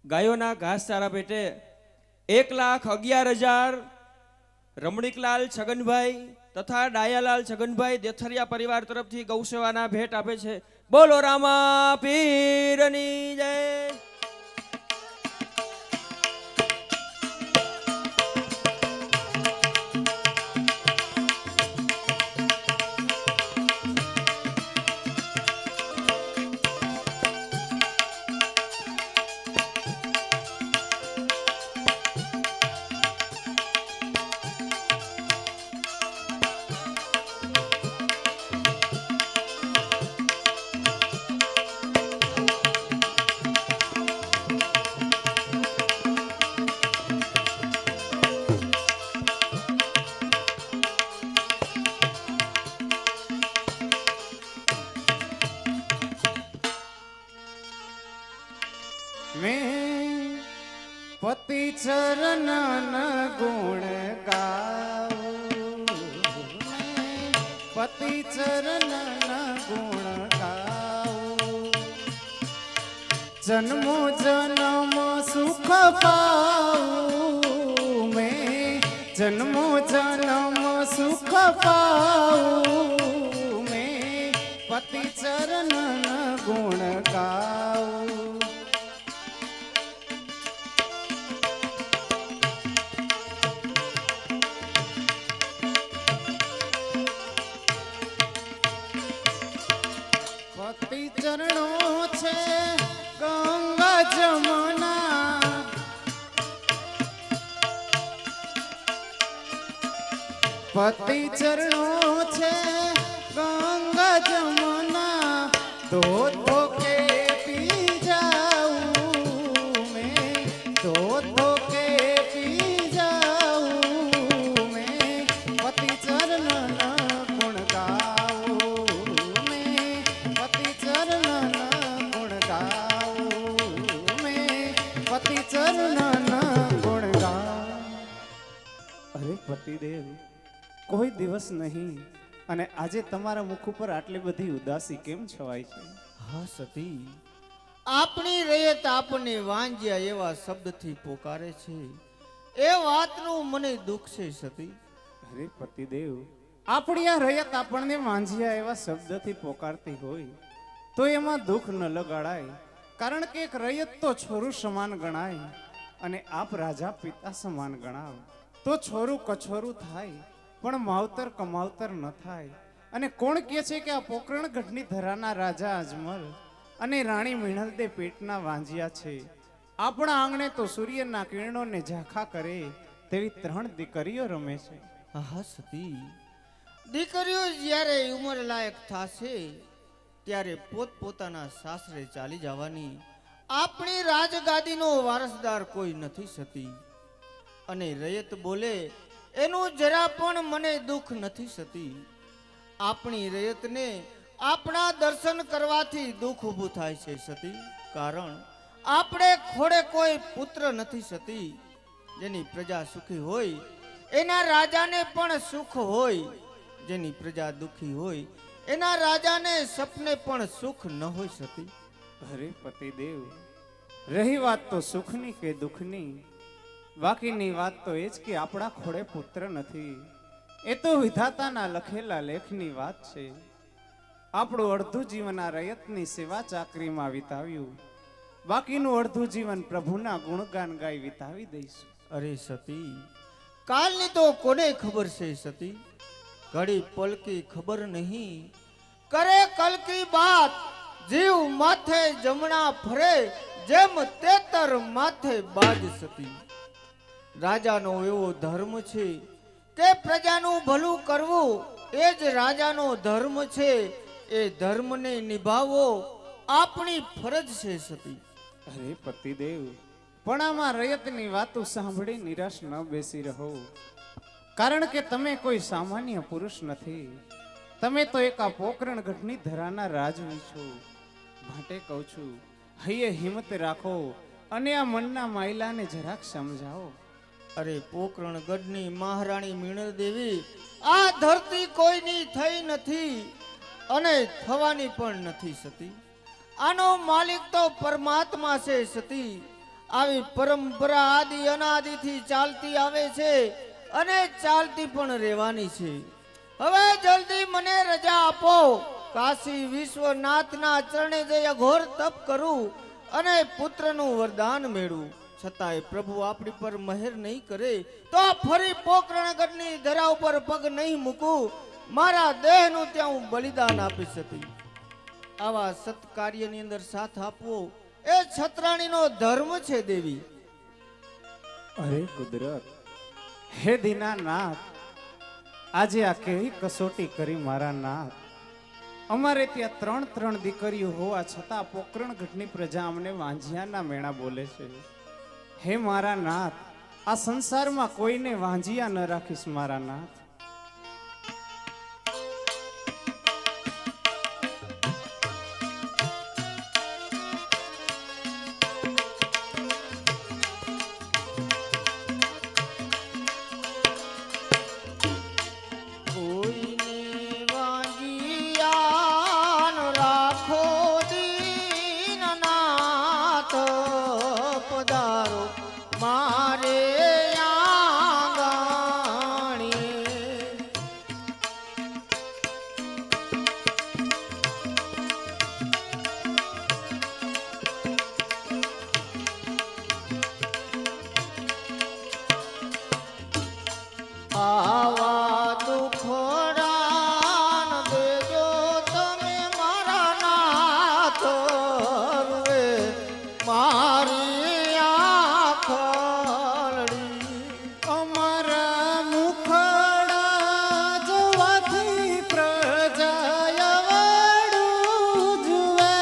ગાયોના ઘાસચારા પેટે 1,11,000 રમણીકલાલ છગનભાઈ તથા ડાયાલાલ છગનભાઈ દેથરિયા પરિવાર તરફથી ગૌસેવાના ભેટ આપે છે. બોલો રામા પીરની જય. मैं पति चरणन गुण गाऊं, मैं पति चरणन गुण गाऊं, जन्मो जन्म सुख पाऊं, मैं जन्मो जन्म सुख पाऊं, मैं पति चरणन गुण गाऊं. पति चरणों छे गंगा जमुना, पति चरणों छे गंगा जमुना, धो धो के पी जाऊं मैं, धो धो के पी जाऊं मैं, पति चरणन गुण गाऊं मैं, पति चरणन गुण गाऊं मैं, पति चरणन गुण गाऊं. અરે પતિદેવ, કોઈ દિવસ નહીં અને આજે તમારા મુખ ઉપર આટલી બધી ઉદાસી કેમ છવાય છે? હા સતી, આપણી રયત આપણને વાંજ્યા એવા શબ્દથી પોકારે છે, એ વાતનું મને દુઃખ છે સતી. અરે પતિદેવ, આપણી આ રયત આપણને માંજ્યા એવા શબ્દથી પોકારતી હોય તો એમાં દુઃખ ન લગાડાય, કારણ કે એક રયત તો છોરું સમાન ગણાય અને આપ રાજા પિતા સમાન ગણાવ તો છોરું કછોરું થાય પણ માવતર કમાવતર ન થાય. અને કોણ કહે છે કે આ પોકરણગઢની ધરાના રાજા અજમલ અને રાણી મિણલદે પેટના વાંજ્યા છે? આપણા આંગણે તો સૂર્યના કિરણોને ઝાંખા કરે તેવી 3 દીકરીઓ રમે છે. હા સતી, દીકરીઓ જ્યારે ઉંમર લાયક થશે ત્યારે પોતપોતાના સાસરે ચાલી જવાની. આપણી રાજગાદીનો વારસદાર કોઈ નથી સતી. અને રયત બોલે એનું જરા પણ મને દુઃખ નથી સતી. આપણી રયતને આપણા દર્શન કરવાથી દુઃખ ઊભું થાય છે સતી, કારણ આપણે ખોડે કોઈ પુત્ર નથી સતી. જેની પ્રજા સુખી હોય એના રાજાને પણ સુખ હોય, જેની પ્રજા દુઃખી હોય એના રાજાને સપને પણ સુખ ન હોય સતી. અરે પતિદેવ, રહી વાત તો સુખની કે દુઃખની, બાકીની વાત તો એ જ કે આપણા ખોડે પુત્ર નથી. એ તો વિધાતાના લખેલા લેખની વાત છે. આપણું અડધું જીવન આ રયતની સેવા ચાકરીમાં વિતાવ્યું, બાકીનું અડધું જીવન પ્રભુના ગુણગાન ગાઈ વિતાવી દઈશું. અરે સતી, કાલની તો કોને ખબર છે સતી? ઘડી પલકી ખબર નહીં, કરે કલકી બાત, જીવ માથે જમણા ફરે, જેમ તેતર માથે બાજ સતી. રાજાનો એવો ધર્મ છે કે પ્રજાનું ભલું કરવું, એ જ રાજાનો ધર્મ છે. એ ધર્મને નિભાવવો આપણી ફરજ છે સતી. અરે પતિદેવ, પણ આમાં રયતની વાતો સાંભળી નિરાશ ન બેસી રહો, કારણ કે તમે કોઈ સામાન્ય પુરુષ નથી. તમે તો એક આ પોકરણ ગઢની ધરાના રાજવી છો. માટે કહું છું, હૈયે હિંમત રાખો અને આ મનના માયલાને જરાક સમજાવો. અરે પોકરણ ગઢની મહારાણી મીણળ દેવી, આ ધરતી કોઈની થઈ નથી અને થવાની પણ નથી સતી. આનો માલિક તો પરમાત્મા છે સતી. આવી પરંપરા આદિ અનાદિથી ચાલતી આવે છે અને ચાલતી પણ રહેવાની છે. હવે જલ્દી મને રજા આપો, કાશી વિશ્વનાથના ચરણે જઈ અઘોર તપ કરું અને પુત્રનું વરદાન મેળવું. છતાંય પ્રભુ આપણી પર મહેર નહીં કરે તો ફરી પોકરણગઢની ધરા ઉપર પગ નહીં મૂકું. મારા દેહનું ત્યાં હું બલિદાન આપી શકી. આવા સત્કાર્યની અંદર સાથ આપવો એ છત્રાણીનો ધર્મ છે દેવી. અરે કુદરત, હે દીનાનાથ, આજે આ કેવી કસોટી કરી મારા નાથ. અમારે ત્યાં ત્રણ દીકરીઓ હોવા છતાં પોકરણ ગઢની પ્રજા અમને વાંઝિયાના મેણા બોલે છે. હે મારા નાથ, આ સંસારમાં કોઈને વાંઝિયા ન રાખીશ મારા નાથ. આવા દુખડાન દેજો તમે મારા નાથ, રે મારી આંખડી. અમારા મુખડા જોવાથી પ્રજા અવળું જુએ.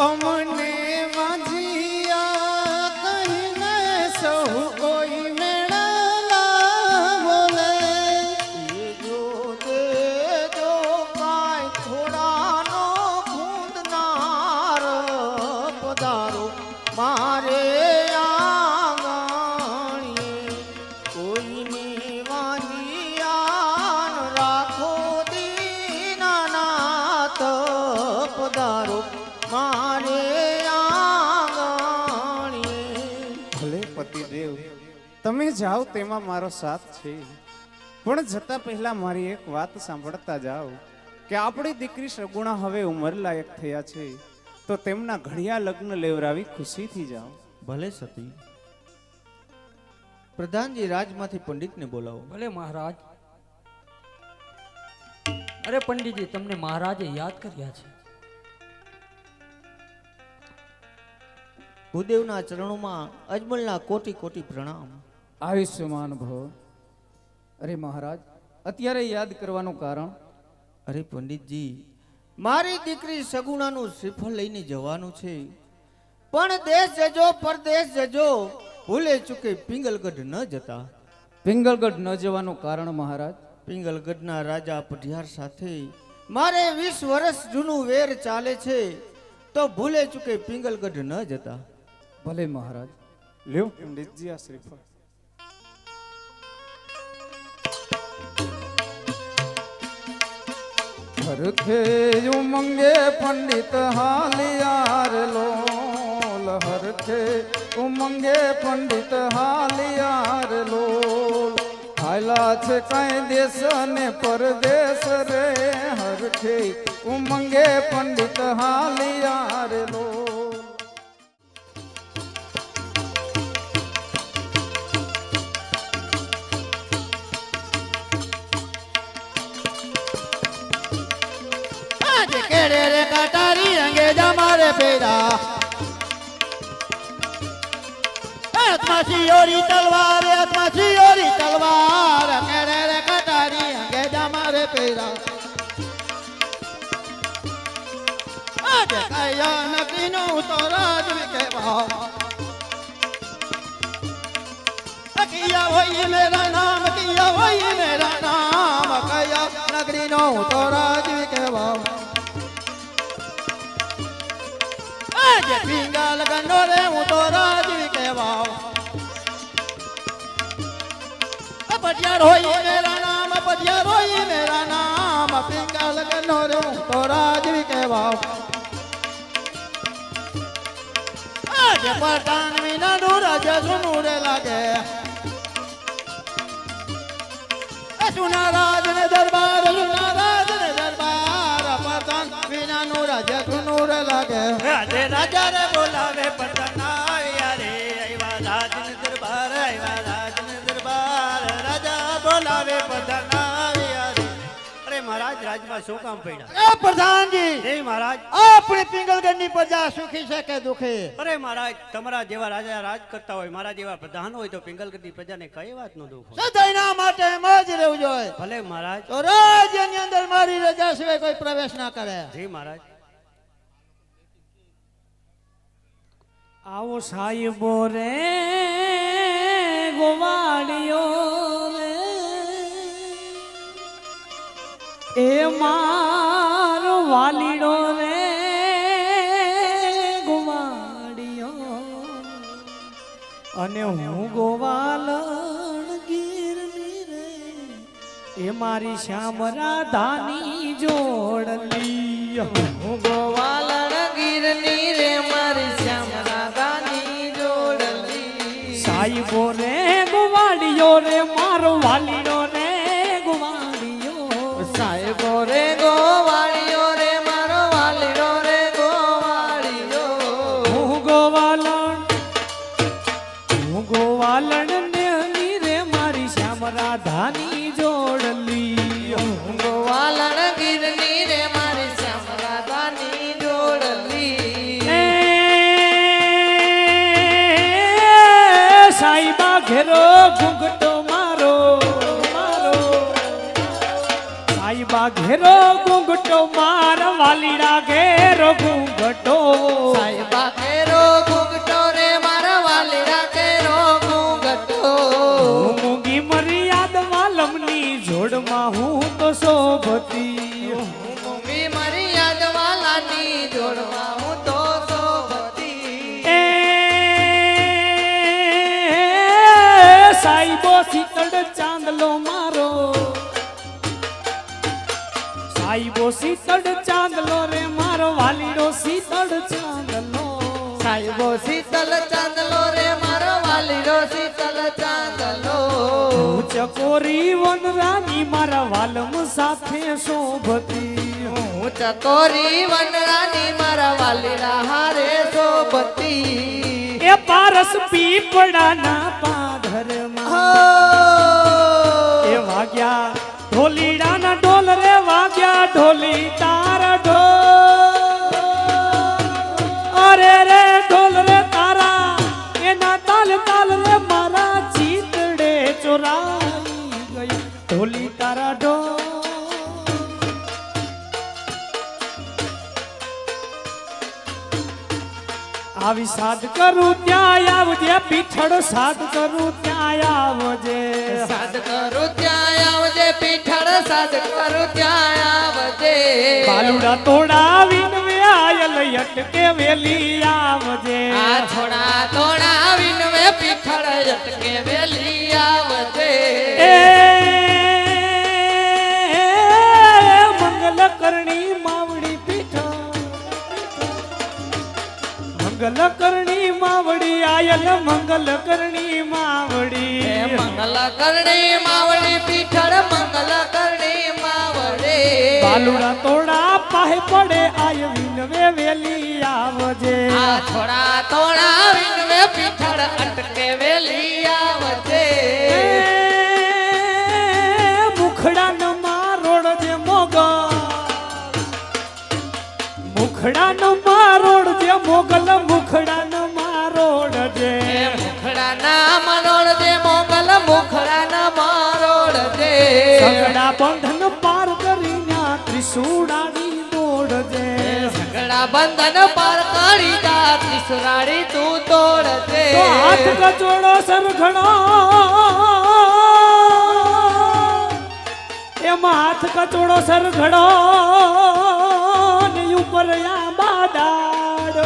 અમને વાંઝિયા કહીને સૌ કોઈ મેળા બોલે. દેજો દેજો કાંઈ થોડાનો ખૂંદનાર, પધારો મારે આંગણીએ. કોઈની વાંઝિયાન રાખો દીનાનાથ, પધારો મારે આંગણીએ. ભલે પતિદેવ, તમે જાઓ તેમાં મારો સાથ છે, પણ જતા પહેલા મારી એક વાત સાંભળતા જાઓ કે આપણી દીકરી સગુણા હવે ઉંમર લાયક થયા છે, તો તેમના ઘડિયા લગ્ન લેવરાવી ખુશીથી જાઓ. ભલે સતી. પ્રધાનજી રાજમાંથી પંડિતને બોલાવો. ભલે મહારાજ. અરે પંડિતજી, તમને મહારાજે યાદ કર્યા છે. ભૂદેવના ચરણોમાં અજમલના કોટી કોટી પ્રણામ. આયુષ્યમાન ભવ. અરે મહારાજ, અત્યારે યાદ કરવાનું કારણ? અરે પંડિતજી, મારી દીકરી સગુણાનું શ્રીફળ લઈને જવાનું છે, પણ દેશ જજો પરદેશ જજો, ભૂલે ચૂકે પિંગલગઢ ન જતા. પિંગલગઢ ન જવાનું કારણ મહારાજ? પિંગલગઢના રાજા પઢિયાર સાથે મારે 20 વર્ષ જૂનું વેર ચાલે છે, તો ભૂલે ચૂકે પિંગલગઢ ન જતા. ભલે મહારાજ. લ્યો પંડિતજી આ શ્રીફળ. હરખે ઉમંગે પંડિત હાલિયાર લોલ, હરખે ઉમંગે પંડિત હાલિયાર લોલ. હાલા છે કઈ દેશ ને પરદેશ રે, હરખે ઉમંગે પંડિત હાલિયાર લોલ. કટારી અંગેજા મારે પેરા હાથમાં સિયોરી તલવાર હાથમાં સિયોરી તલવાર કેરે રે કટારી અંગેજા મારે પેરા આજે કયા નકીનો તો રાજ કે ભાવ किया वही मेरा नाम किया वही मेरा नाम कया नगरी नो तो राज के भाव आज पिंगल गनो रे हूँ तो राज के भाव पटियार होई मेरा नाम पटियार होई मेरा नाम पिंगल गनो रे हूँ तो राज के भाव आज पठान मीना नूर राजा सुनूरे लागे सुना राज ने दरबार पठान मीना नूर राजा सुनूरे लागे राजे राजा रे बोलावे पठान आया रे आईवा राज ने दरबार राजा बोलावे पठान आया रे अरे महाराज राजमा शो काम पड़ा ए प्रधान जी जय महाराज अपनी पिंगलगढ़नी प्रजा सुखी છે કે દુખી अरे महाराज तमरा जेवा राजा राज करता होय मारा जेवा प्रधान होय तो पिंगलगढ़नी प्रजा ने कई बात नो दुख होय સદાયના માટે મોજ રહેવું જોઈએ भले महाराज તો રાજ્યની અંદર મારી રજા સિવાય કોઈ પ્રવેશ ના કરે जी महाराज આવો સાહેબો રે ગોવાળિયો રે એ મારો વાલીડો રે ગોવાળિયો અને હું ગોવાલણ ગીરની રે એ મારી શ્યામ રાધાની જોડલી હું ગોવાલણ ગીરની રે મારી શ્યામ રાધાની જોડલી સાહેબો રે ગોવાળિયો રે મારો વાલીડો રે ગોવાળિયો સાહેબો રે ગોવાળિયો રે મારો વાલીડો રે ગોવાળિયો હું ગોવાલણ ને રે મારી શ્યામ રાધાની જોડલી હું ગોવાલણ ગીરની રે મારી શ્યામ રાધાની જોડલી એ સાઈબા ઘેરો ઘૂંઘટો મારો સાઈબા ઘેરો ઘૂંઘટો માર વાલીડા ઘેરો ઘૂંઘટો સાહેબા કેરો ઘૂંઘટો રે મારા વાલીડા કેરો ઘૂંઘટો મૂંગી મર્યાદ વાલમની જોડમાં હું તો શોભતી મૂંગી મારી યાદ વાલાની જોડવા હું તો શોભતી એ સાઈબો શીતળ ચાંદલો મારો સાઈબો શીતળ ચાંદલો રે મારો વાલીડો શીતળ ચાંદલો સાહેબો શીતલ ચાંદલો રે મારો વાલીડો શીતલ ચાંદલો ચકોરી વનરાની મારા વાલમ સાથે શોભતી હું ચકોરી વનરાની મારા વાલીડા હારે શોભતી એ પારસ પીપળાના પાધરમાં એ વાગ્યા ઢોલીડાના ઢોલ રે વાગ્યા ઢોલી તારા ઢોલ અરે રે ઢોલ રે તારા એના તાલ તાલ રે મારા ચીતડે ચોરાઈ ગઈ ઢોલી તારા ઢોલ આવી સાદ કરું ત્યાં આવજે પીઠળ સાદ કરું ત્યાં આવજે સાદ કરું ત્યાં આવજે પીઠળ સાદ કરું ત્યાં આવજે બાલુડા તોડાવીને વે આયલ અટકે વેલી આવજે આ થોડા થોડા વિનવે પીઠળ અટકે વેલી આવજે એ મંગલ કરણી માવડી પીઠળ મંગલ કરણી માવડી આયલ મંગલ કરણી માવડી મંગલ કરણી માવડી પીઠળ મંગલ કરણી માવડે બાલુડા તોડા પાહે પડે આય વિનવે વેલી આવજે આ થોડા થોડા વિનવે પીઠળ અટકે વેલી આવજે મુખડા ન મારોડ જે મોગા મોગલ મુખડા ન મારોડજે મુખડા ના મરોડજે મોગલ મુખડા ના મારોડજે સગડા બંધન પાર કરી ન્યા ત્રિશુડાની દોડજે સગડા બંધન પાર કરી જા ત્રિશુરાડી તું તોડજે તો હાથ કચોડો સરઘણો એમાં હાથ કચોડો સરઘડો ને ઉપર આંબા ડાળ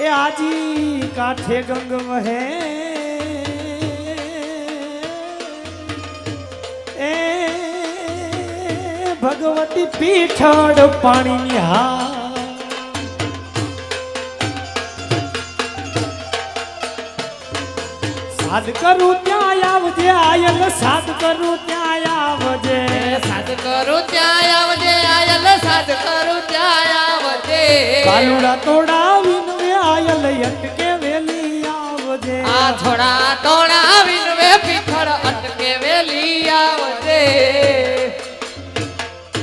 એ આજી કાંઠે ગંગ વહે એ ભગવતી પીઠળ પાણીની હા સાદ કરું ત્યાં આવજે આયલ સાદ કરું ત્યાં આવજે સાદ કરું ત્યાં આવજે આયલ સાદ કરું ત્યાં આવજે કાલુડા તોડાવીને આયલ અટકે વેલી આવજે આ થોડા તોડાવીને વે પીઠળ અટકે વેલી આવજે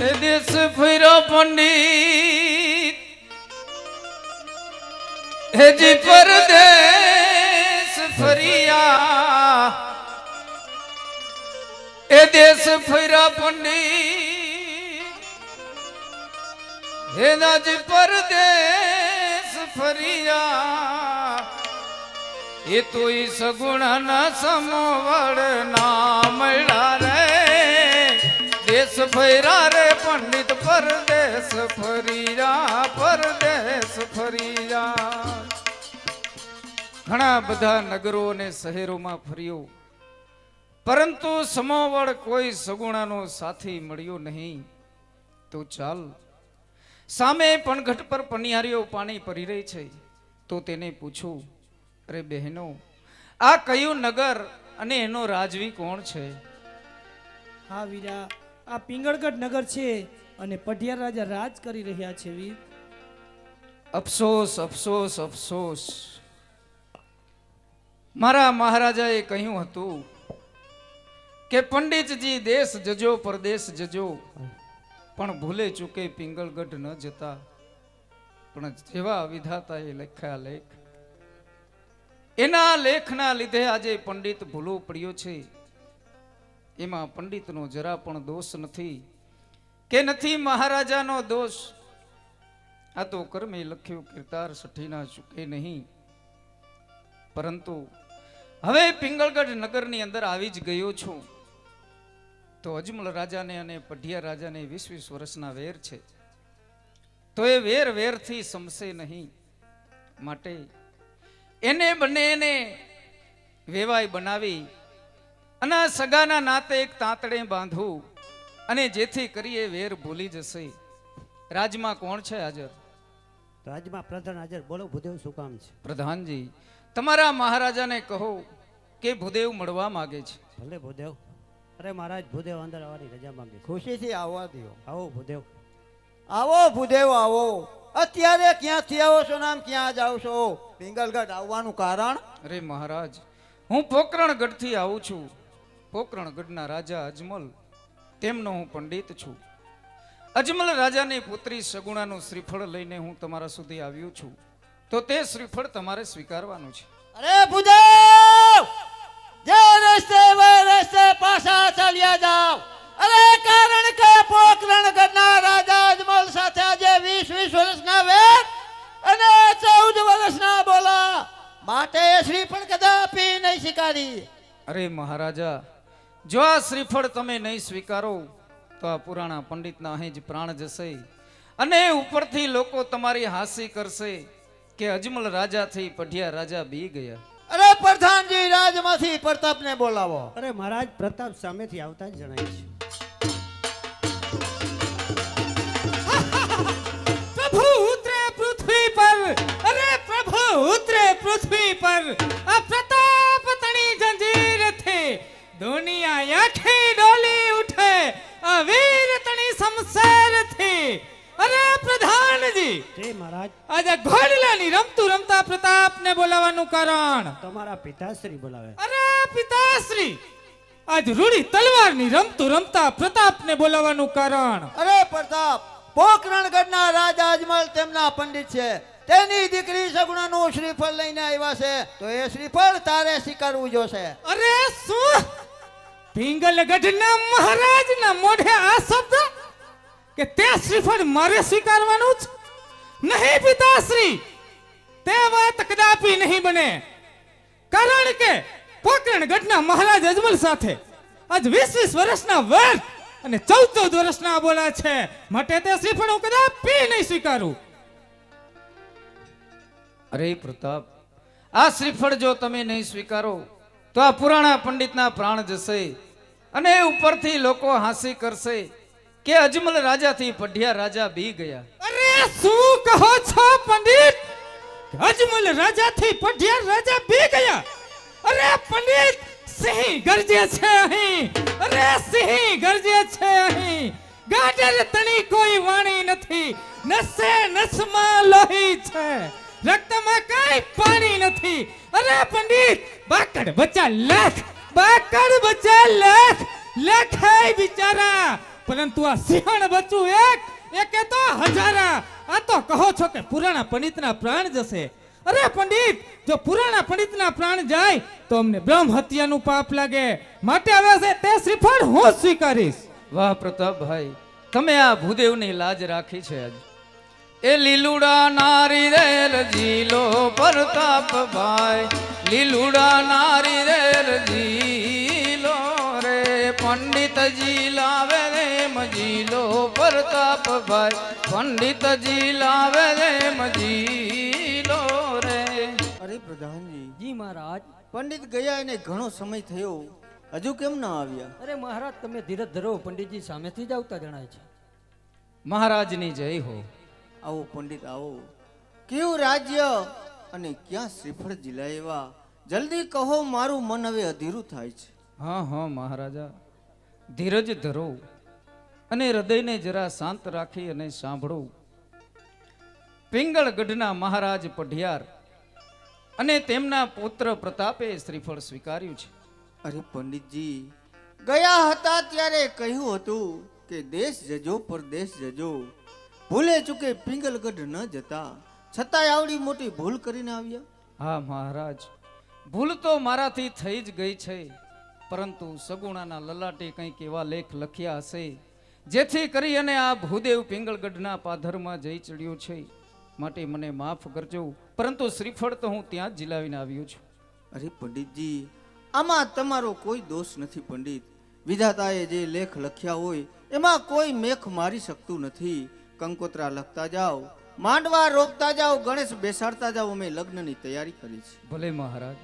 એ દેશ ફેરો પંડિત હેજી પરદેશ ફરિયા એ દેશ ફર્યા પંડિત હે નાજી પરદેશ ફરિયા એ તો ઈ સગુણા સમવડ ના મળ્યા રે દેશ ફર્યા રે પંડિત પરદેશ ફર્યા ઘણા બધા નગરો અને શહેરોમાં ફર્યો પરંતુ સમોવડ કોઈ સગુણાનો સાથી મળ્યો નહીં તો ચાલ સામે પણ ઘટ પર પનિહારીઓ પાણી પરી રહી છે તો તેને પૂછું અરે બહેનો આ કયું નગર અને એનો રાજવી કોણ છે હા વીરા આ પિંગળગઢ નગર છે અને પઢિયાર રાજા રાજ કરી રહ્યા છે વીર અફસોસ અફસોસ અફસોસ મારા મહારાજાએ કહ્યું હતું કે પંડિતજી દેશ જજો પરદેશ જજો પણ ભૂલે ચૂકે પિંગળગઢ ન જતા પણ જેવા વિધાતાએ લખ્યા લેખ એના લેખના લીધે આજે પંડિત ભૂલો પડ્યો છે એમાં પંડિતનો જરા પણ દોષ નથી કે નથી મહારાજાનો દોષ આ તો કર્મે લખ્યું કીર્તાર સઠીના ચૂકે નહીં પરંતુ હવે પિંગળગઢ નગરની અંદર આવી જ ગયો છું તો અજમલ રાજાને અને પઢિયાર રાજાને 20 વર્ષના વેર છે તો એ વેરથી સમશે નહીં માટે એને બંનેને વેવાય બનાવી અને સગાના નાતે એક તાંતડે બાંધવું અને જેથી કરીએ વેર ભૂલી જશે રાજમાં કોણ છે હાજર રાજમાં પ્રધાન હાજર બોલો ભૂદેવ શું કામ છે પ્રધાનજી તમારા મહારાજાને કહો કે ભૂદેવ મળવા માંગે છે ભલે ભૂદેવ અરે મહારાજ ભૂદેવ અંદર આવવાની રજા માંગે છે ખુશીથી આવવા દો. આવો ભૂદેવ આવો ભૂદેવ આવો. અત્યારે ક્યાંથી આવો છો નામ ક્યાં જાવ છો? પિંગલગઢ આવવાનું કારણ? અરે મહારાજ હું પોકરણગઢથી આવું છું. પોકરણગઢના રાજા અજમલ તેમનો હું પંડિત છું. અજમલ રાજાની પુત્રી સગુણાનું શ્રીફળ લઈને હું તમારા સુધી આવ્યો છું તો તે શ્રીફળ તમારે સ્વીકારવાનું છે. અરે ભૂદેવ જે રસ્તે વે રસ્તે પાછા ચાલ્યા જાવ. અરે કારણ કે પોકરણગઢના રાજા અજમલ સાથે આજે 20 વર્ષના વેર અને 14 વર્ષના બોલા માટે શ્રીફળ કદાપી નહીં સ્વીકારી. અરે મહારાજા જો આ શ્રીફળ તમે નહીં સ્વીકારો તો આ પુરાણા પંડિતના અહીં જ પ્રાણ જશે અને ઉપરથી લોકો તમારી હાંસી કરશે કે અજમલ રાજાથી પઢિયાર રાજા બી ગયા. અરે પ્રધાનજી રાજમાંથી પ્રતાપને બોલાવો. અરે મહારાજ પ્રતાપ સામેથી આવતા જ જણાય છે. પ્રભુ ઉતરે પૃથ્વી પર, અરે પ્રભુ ઉતરે પૃથ્વી પર, આ પ્રતાપ તણી જંજીરથી દુનિયા આખી ડોલી ઉઠે, આ વીર તણી શમશેરથી. અરે પ્રધાનજી જય મહારાજ આજે ઘોડલાની રમતું રમતા પ્રતાપને બોલાવવાનું કારણ તમારા પિતાશ્રી બોલાવે. અરે પિતાશ્રી આજ રૂડી તલવારની રમતું રમતા પ્રતાપને બોલાવવાનું કારણ અરે પ્રતાપ પોકરણગઢના રાજા અજમલ તેમના પંડિત છે તેની દીકરી સગુણાનું શ્રીફળ લઈને આવ્યા છે તો એ શ્રીફળ તારે સ્વીકારવું જોશે. અરે શું પિંગલગઢના મહારાજના મોઢે આ શબ્દ કે તે શ્રીફળ મારે સ્વીકારવાનું જ નહીં પિતાશ્રી, તે વાત કદાપી નહીં બને. કારણ કે પોકરણગઢના મહારાજ અજમલ સાથે આજ 20 વર્ષના વર અને 14 વર્ષના બોલા છે, માટે તે શ્રીફળ હું કદાપી નહીં સ્વીકારું. અરે પ્રતાપ, આ શ્રીફળ જો તમે નહીં સ્વીકારો તો આ પુરાણા પંડિતના પ્રાણ જશે અને ઉપરથી લોકો હાંસી કરશે કે અજમલ રાજાથી પઢિયા રાજા બી ગયા. અરે શું કહો છો પંડિત? અજમલ રાજાથી પઢિયા રાજા બી ગયા? અરે પંડિત, સિંહ ગરજે છે અહીં, અરે સિંહ ગરજે છે અહીં. ગાડર તણી કોઈ વાણી નથી, નસે નસમાં લોહી છે, રક્તમાં કાંઈ પાણી નથી. અરે પંડિત, બાકડ બચ્ચા લાખ, બાકડ બચ્ચા લાખ, લાખ બિચારા, પરંતુ આ સિંહણ બચ્ચું એકે તો હજારા. આ તો કહો છો કે પુરાણા પંડિતના પ્રાણ જશે. અરે પંડિત, જો પુરાણા પંડિતના પ્રાણ જાય તો અમને બ્રહ્મ હત્યાનું પાપ લાગે, માટે હવે છે તે શ્રીફળ હું સ્વીકારીશ. વાહ પ્રતાપભાઈ, તમે આ ભૂદેવની લાજ રાખી છે. આજ એ લીલુડા નારી રેલ જીલો પ્રતાપભાઈ, લીલુડા નારી રેલ જીલો રે, પંડિતજી લાવે રે મજીલો પ્રતાપભાઈ, પંડિતજી લાવે રે મજીલો રે. અરે પ્રધાનજી. જી મહારાજ. પંડિત ગયા એને ઘણો સમય થયો, હજુ કેમ ના આવ્યા? અરે મહારાજ, તમે ધીરજ ધરો, પંડિતજી સામેથી જ આવતા જણાય છે. મહારાજની જય હો. આવો પંડિત આવો. કેવું રાજ્ય અને ક્યાં શ્રીફળ જીલાવ્યા? જલ્દી કહો, મારું મન હવે અધીરું થાય છે. હા હા મહારાજા, ધીરજ ધરો અને હૃદયને જરા શાંત રાખી અને સાંભળો. પિંગળગઢના મહારાજ પઢિયાર અને તેમના પુત્ર પ્રતાપે શ્રીફળ સ્વીકાર્યું છે. અરે પંડિતજી, ગયા હતા ત્યારે કહ્યું હતું કે દેશ જજો પરદેશ જજો, ભૂલે ચૂકે પિંગલગઢ ન જતા, છતાંય આવડી મોટી ભૂલ કરીને આવ્યા. હા મહારાજ, ભૂલ તો મારાથી થઈ જ ગઈ છે, પરંતુ સગુણાના લલાટે કંઈક એવા લેખ લખ્યા હશે જેથી કરી અને આ ભૂદેવ પિંગળગઢના પાધરમાં જઈ ચડ્યો છે, માટે મને માફ કરજો, પરંતુ શ્રીફળ તો હું ત્યાં જ જીલાવીને આવ્યો છું. અરે પંડિતજી, આમાં તમારો કોઈ દોષ નથી પંડિત. વિધાતાએ જે લેખ લખ્યા હોય એમાં કોઈ મેખ મારી શકતું નથી. કંકોત્રા લખતા જાઓ, માંડવા રોપતા જાઓ, ગણેશ બેસાડતા જાઓ, અમે લગ્નની તૈયારી કરી છે. ભલે મહારાજ.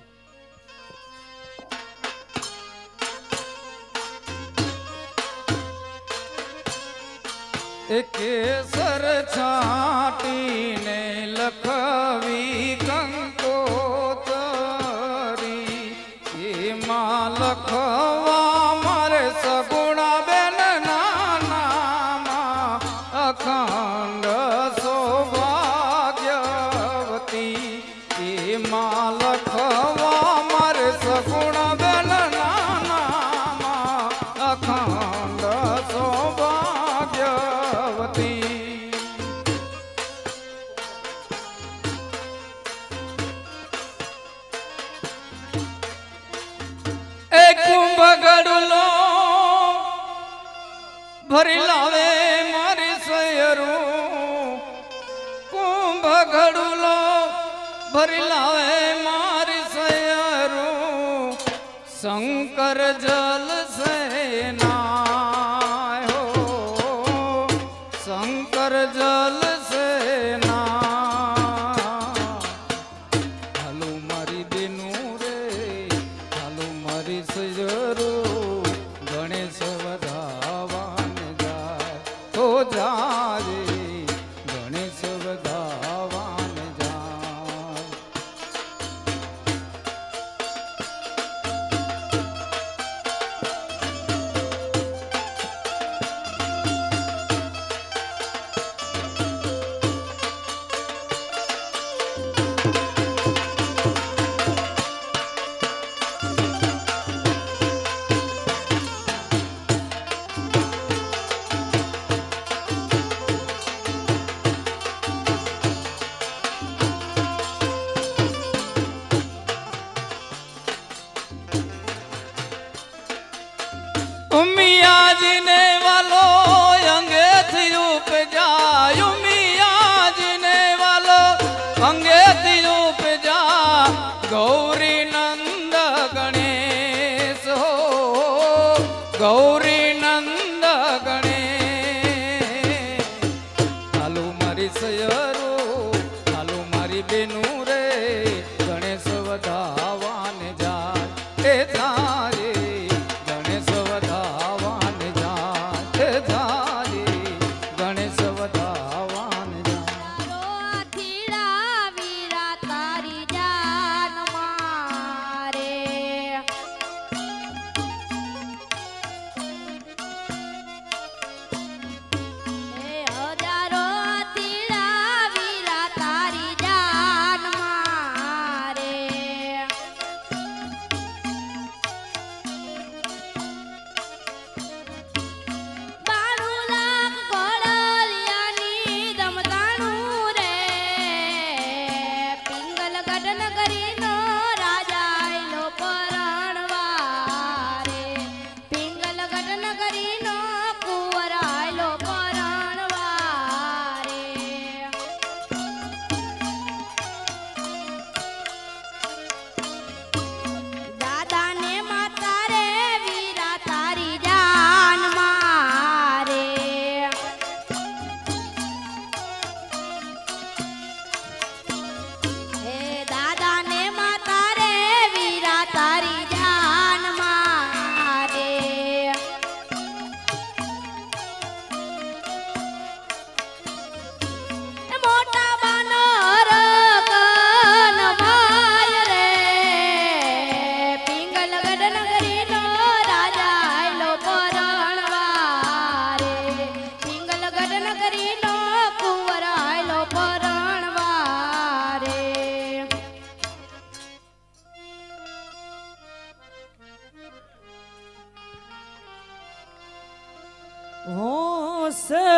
કેસર છાટીને લખવી કંકોતરી, એમાં લખવા મારે સગુણા બેન નાનામાં અખંડ સૌભાગ્યવતી, એમાં લખવા મારે સગુણા બેન નાનામાં અખંડ સૌભાગ્યવતી. ગડુલો ભરી લાવે મારી સયરું, કુંભ ગડુલો ભરી લાવે મારી સયરું, શંકર જલ સેના હો, શંકર જલ ગૌરી નંદ ગણે હાલું મારી સયરો હાલું મારી બેનું રે ગણેશ વધાવાન જાય એ ધારે ગણેશ વધાવાન જાય એ ધારે ગણેશ વધાવાન જાય થીડા વીરા તારી જાન મારે એ હજારો થીડા વીરા તારી જાન મારે બાણું લાખ ઘોડલિયાની રમતાણું રે પિંગલગઢ નગરીનો રાજા આયલો પરણવા રે પિંગલગઢ નગરીનો કુંવર આયલો પરણવા રે દાદાને માતા રે વીરા તારી જાન મારે હે દાદાને માતા રે વીરા તારી જાન મારે મોટા બાનર કન ભાઈ રે પિંગલગઢ નગરીનો રાજા આયલો પરણવા રે પિંગલગઢ નગરીનો કુંવર આયલો પરણવા રે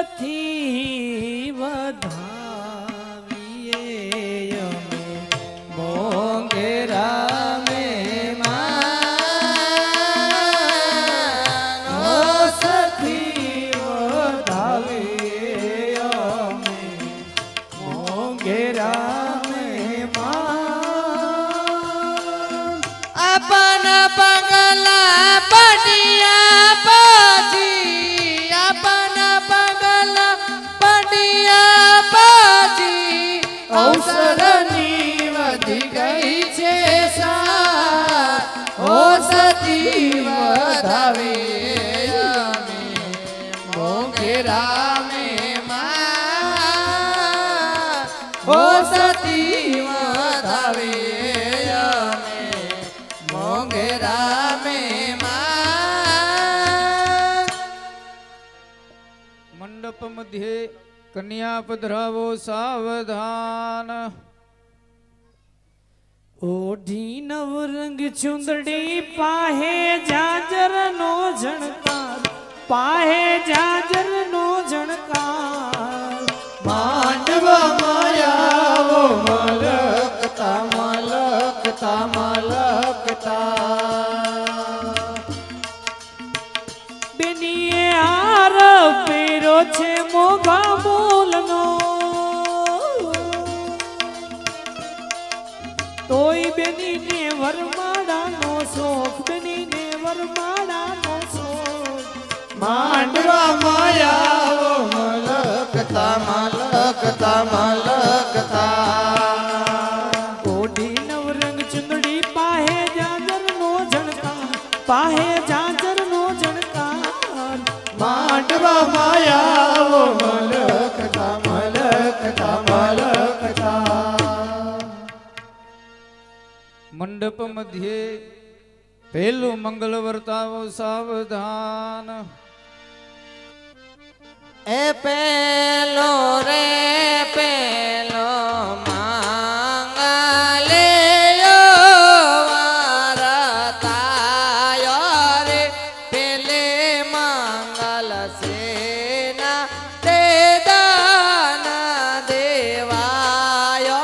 હોંશથી વધાવીએ અમે મોંઘેરા સખી વધાવીએ અમે મોંઘેરા આપન પગલા પડિયા પાજી આપન પગલા પડિયા પાજી અવસરની વધી ગઈ છે સા ઓ સતી વધાવીએ અમે મોંઘેરા ઓ સતી વધાવીએ અમે મોંઘેરા મંડપ મધ્યે કન્યા પધરાવો સાવધાન ઓઢી નવરંગ ચુંદડી પાહે જાજર નો ઝણકાર પાહે જાજર નો ઝણકાર માંડવા માયાવો મલકતા મલકતા મલકતા બેનીએ હાર પહેરો છે મોઘા મોલનો તોય બેનીને વરમાડાનો શોખ બેનીને વરમાડાનો શોખ માંડવા માયાવો મલકતા મલકતા મલકતા ઓઢી નવરંગ ચુંદડી પાહે જાજર નો ઝણકાર પાહે જાજર નો ઝણકાર માંડવા માયાવો મલકતા મલકતા મલકતા મંડપ મધ્યે પેલું મંગલ વર્તાવો સાવધાન એ પેલો રે પેલો માંગલ્યો વારતાયો રે પેલે મંગલ સેના તે દાન દેવાયો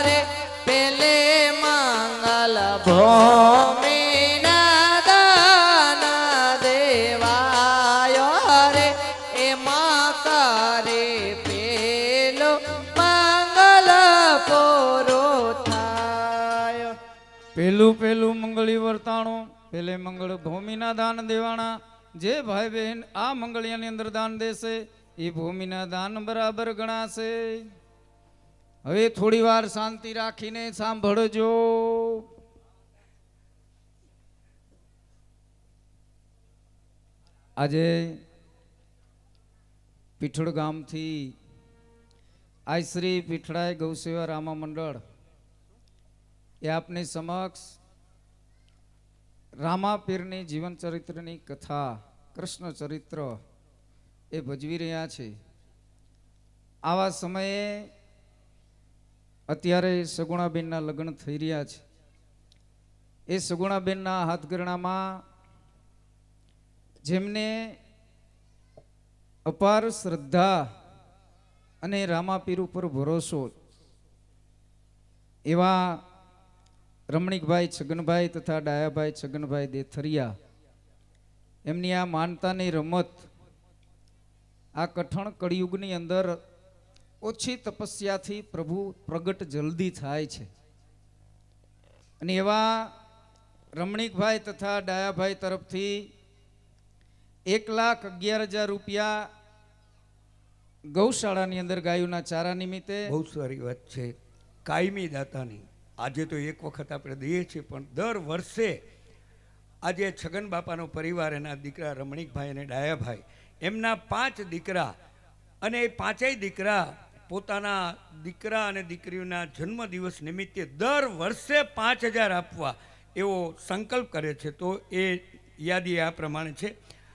રે પેલે મંગલ ભૂમિના દાન દેવાયો રે એમાં કરે પેલો મંગલ પૂરો થાય પેલું મંગળી વર્તાણું પેલે મંગળ ભૂમિના દાન દેવાણા જે ભાઈ બહેન આ મંગળિયાની અંદર દાન દેશે એ ભૂમિના દાન બરાબર ગણાશે. હવે થોડી વાર શાંતિ રાખીને સાંભળજો. આજે પીઠળ ગામથી આશ્રી પીઠળાઈ ગૌસેવા રામા મંડળ એ આપની સમક્ષ રામાપીરની જીવન ચરિત્રની કથા કૃષ્ણ ચરિત્ર એ ભજવી રહ્યા છે. આવા સમયે અત્યારે સગુણાબેનના લગ્ન થઈ રહ્યા છે. એ સગુણાબેનના હાથગરણામાં જેમને અપાર શ્રદ્ધા અને રામાપીર ઉપર ભરોસો એવા રમણીકભાઈ છગનભાઈ તથા ડાયાભાઈ છગનભાઈ દેથરિયા એમની આ માનતાની રમત આ કઠણ કળિયુગની અંદર ઓછી તપસ્યાથી પ્રભુ પ્રગટ જલ્દી થાય છે. અને એવા રમણીકભાઈ તથા ડાયાભાઈ તરફથી 1,11,000 રૂપિયા ગૌશાળાની અંદર ગાયોના ચારા નિમિત્તે. બહુ સારી વાત છે, કાયમી દાતાની. આજે તો એક વખત આપણે દઈએ છીએ, પણ દર વર્ષે આજે છગન બાપાનો પરિવાર, એના દીકરા રમણીકભાઈ અને ડાયાભાઈ, એમના 5 દીકરા, અને એ 5 દીકરા પોતાના દીકરા અને દીકરીઓના જન્મદિવસ નિમિત્તે દર વર્ષે 5,000 આપવા એવો સંકલ્પ કરે છે. તો એ યાદી આ પ્રમાણે છે.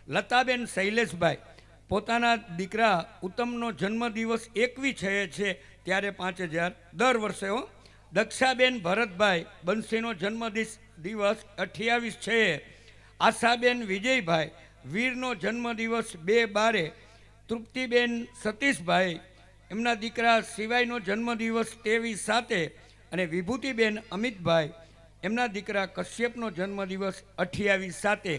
લતાબેન શૈલેષભાઈ પોતાના દીકરા ઉત્તમનો જન્મદિવસ 21/6 છે ત્યારે 5,000 દર વર્ષે. દક્ષાબેન ભરતભાઈ બંસીનો જન્મદિવસ 28/6. આશાબેન વિજયભાઈ વીરનો જન્મદિવસ 2/12. તૃપ્તિબેન સતીશભાઈ એમના દીકરા શિવાયનો જન્મદિવસ 23/7. અને વિભૂતિબેન અમિતભાઈ એમના દીકરા કશ્યપનો જન્મદિવસ 28/7.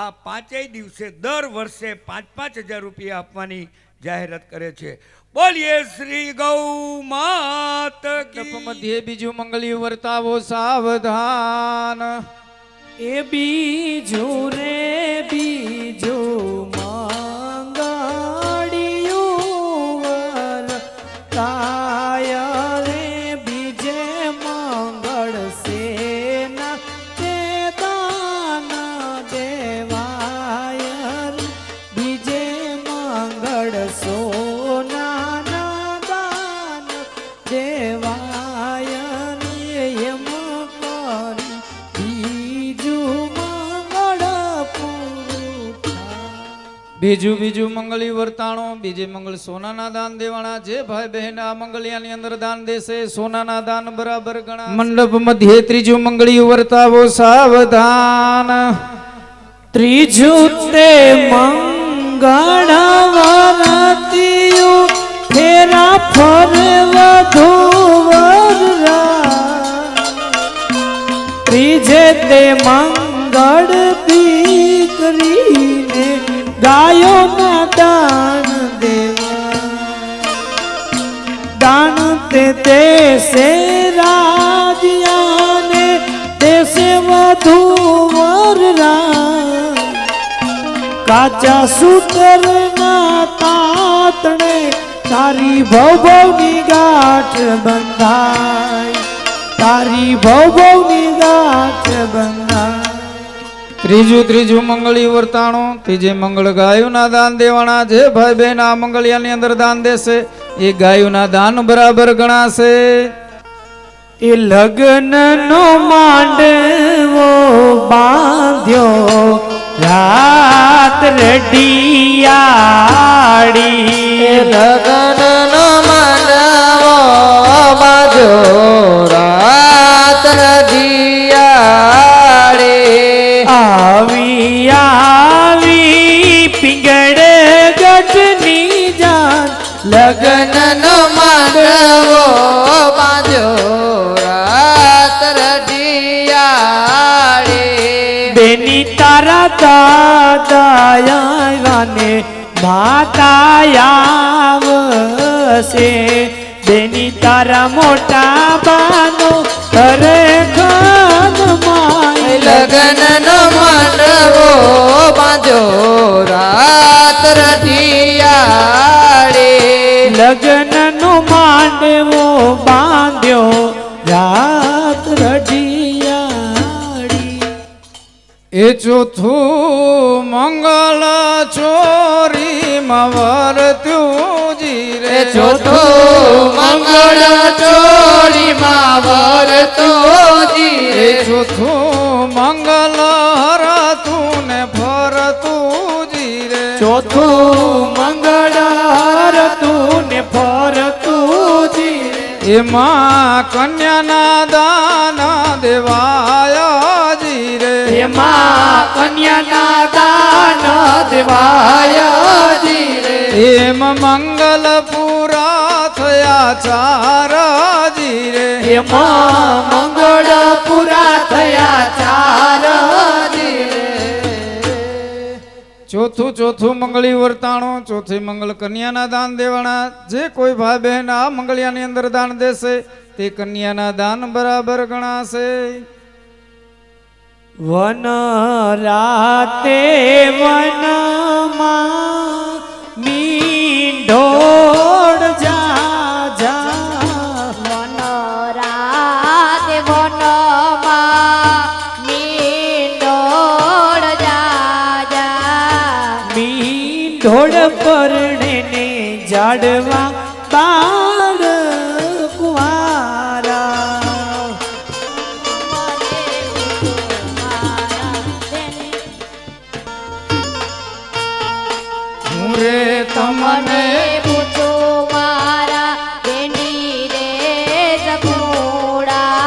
આ 5 દિવસે દર વર્ષે 5,000 રૂપિયા આપવાની જાહેરાત કરે છે. બોલીએ શ્રી ગૌ માત કી. મધ્યે બીજું મંગલ્યું વર્તાવો સાવધાન. એ બીજું રે બીજું મંગળિયું વર્તાય રે બીજે મંગળ સેના તે દાન દેવાય રે બીજે મંગળ સોનાના દાન દેવાય રે એમ કરી બીજું મંગળ પૂરું થાય. બીજું મંગળી વર્તાણો બીજે મંગળ સોનાના દાન દેવાના. જે ભાઈ બહેન આ મંગળિયાની અંદર દાન દેશે સોનાના દાન બરાબર ગણા. મંડપ મધ્યે ત્રીજું મંગળી વર્તાવો સાવધાન. ત્રીજું તે મંગળ વરતિયું ફેરા ફરે વધુ વરરાય. ત્રીજે તે મંગળ દીકરીને ગાયોના દાન દેવા. દાન તે દેશે રાજ્યાને દેશે વધુ વરરાય. કાચા સૂતરના તાતણે તારી ભવભવની ગાંઠ બંધાય. તારી ભવભવની ગાંઠ બંધાય. ત્રીજું મંગળી વર્તાણો ત્રીજે મંગળ ગાયોના દાન દેવાના. જે ભાઈ બહેન આ મંગળિયાની અંદર દાન દેશે એ ગાયોના દાન બરાબર ગણાશે. એ લગ્નનો માંડવો બાંધ્યો રાત રડિયાળી. લગ્નનો માંડવો બાંધ્યો રાત રડિયાળી. આવી આવી પિંગળ ગઢની જાન લગ્નનો માંડવો બાંધ્યો રાત રડિયાળી. બેની તારા દાદાયાને માતા આવશે. બેની તારા મોટા બાનો અરે ખાન માય. લગ્નનો માંડવો બાંધ્યો લગ્નનો માંડવો બાંધ્યો રાત રઢિયાળી. એ ચોથું મંગળ ચોરીમાં વરત્યું જી રે. ચોથું મંગળ ચોરીમાં વરતું જી રે. એ ચોથું મંગલ હરતું ને ફરતું જી રે. ચોથું મંગળ હરતું ને ફરતું જી રે. એમાં કન્યાના દાન દેવાયા જી રે. એમાં કન્યાના દાન દેવાયા જી રે. એમ મંગલ પૂરા થયા ચારજી રે. એમાં મંગળ પૂરા થયા ચારજી રે. ચોથું મંગળી વર્તાણું, ચોથી મંગળ કન્યાના દાન દેવાના. જે કોઈ ભાઈ બહેન આ મંગળિયાની અંદર દાન દેશે તે કન્યાના દાન બરાબર ગણાશે. વન રાતે વનમાં મીંઢોળ જા જા. વન રાતે વનમાં મીંડોળ જા જા. મીંઢોળ પરણે ને જાડવા બાળ કુંવારા. હું રે તમને પૂછો મારા બેની રે જગોડા.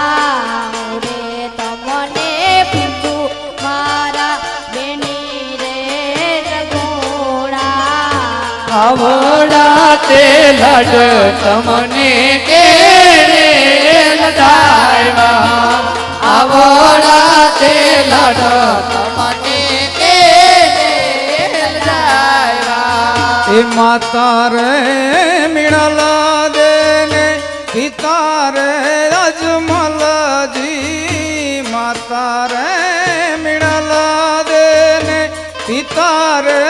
રે તમને પૂછું મારા બેની રે જગોડા. આવડા તે લડ તમને કેરે લડાવ્યા. આવડા તે લડ તમને કેરે લડાવ્યા. એ માતા રે મિણલ દેને પિતા રે અજમલજી. માતા રે મિણલ દેને પિતા રે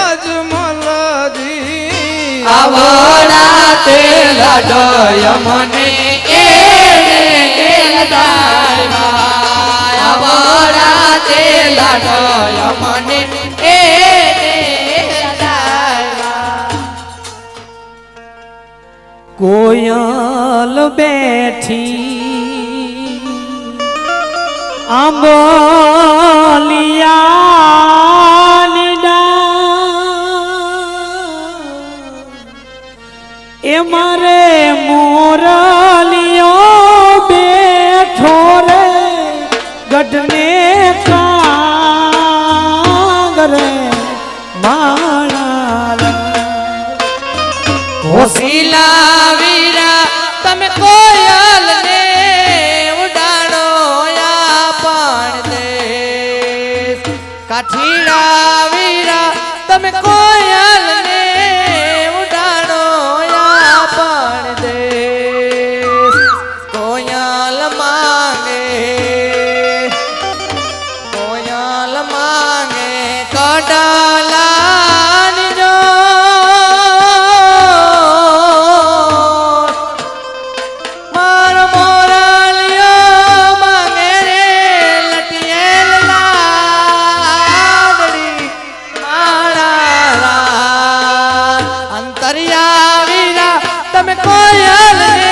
અજમલજી. આવડા તે લડય મને કેરે લડાવ્યા. આવડા તે લડય મને કેરે લડાવ્યા. કોયલ બેઠી આંબલિયાની ડાળ. એ મારે મોરલિયો બેઠો રે ગઢને કાંગરે માણા. હોશીલા વીરા તમે કોયલ ને ઉડાડો આપણ દેશ. કાઠીડા વીરા તમે કોયલ ને ઉડાડો આપણ દેશ. કોયલ માંગે કડાલાની જો. મારો મોરલિયો માંગે રે લટિયેલ લાડડી માળા. અંતરિયા વીરા તમે કોયલ ને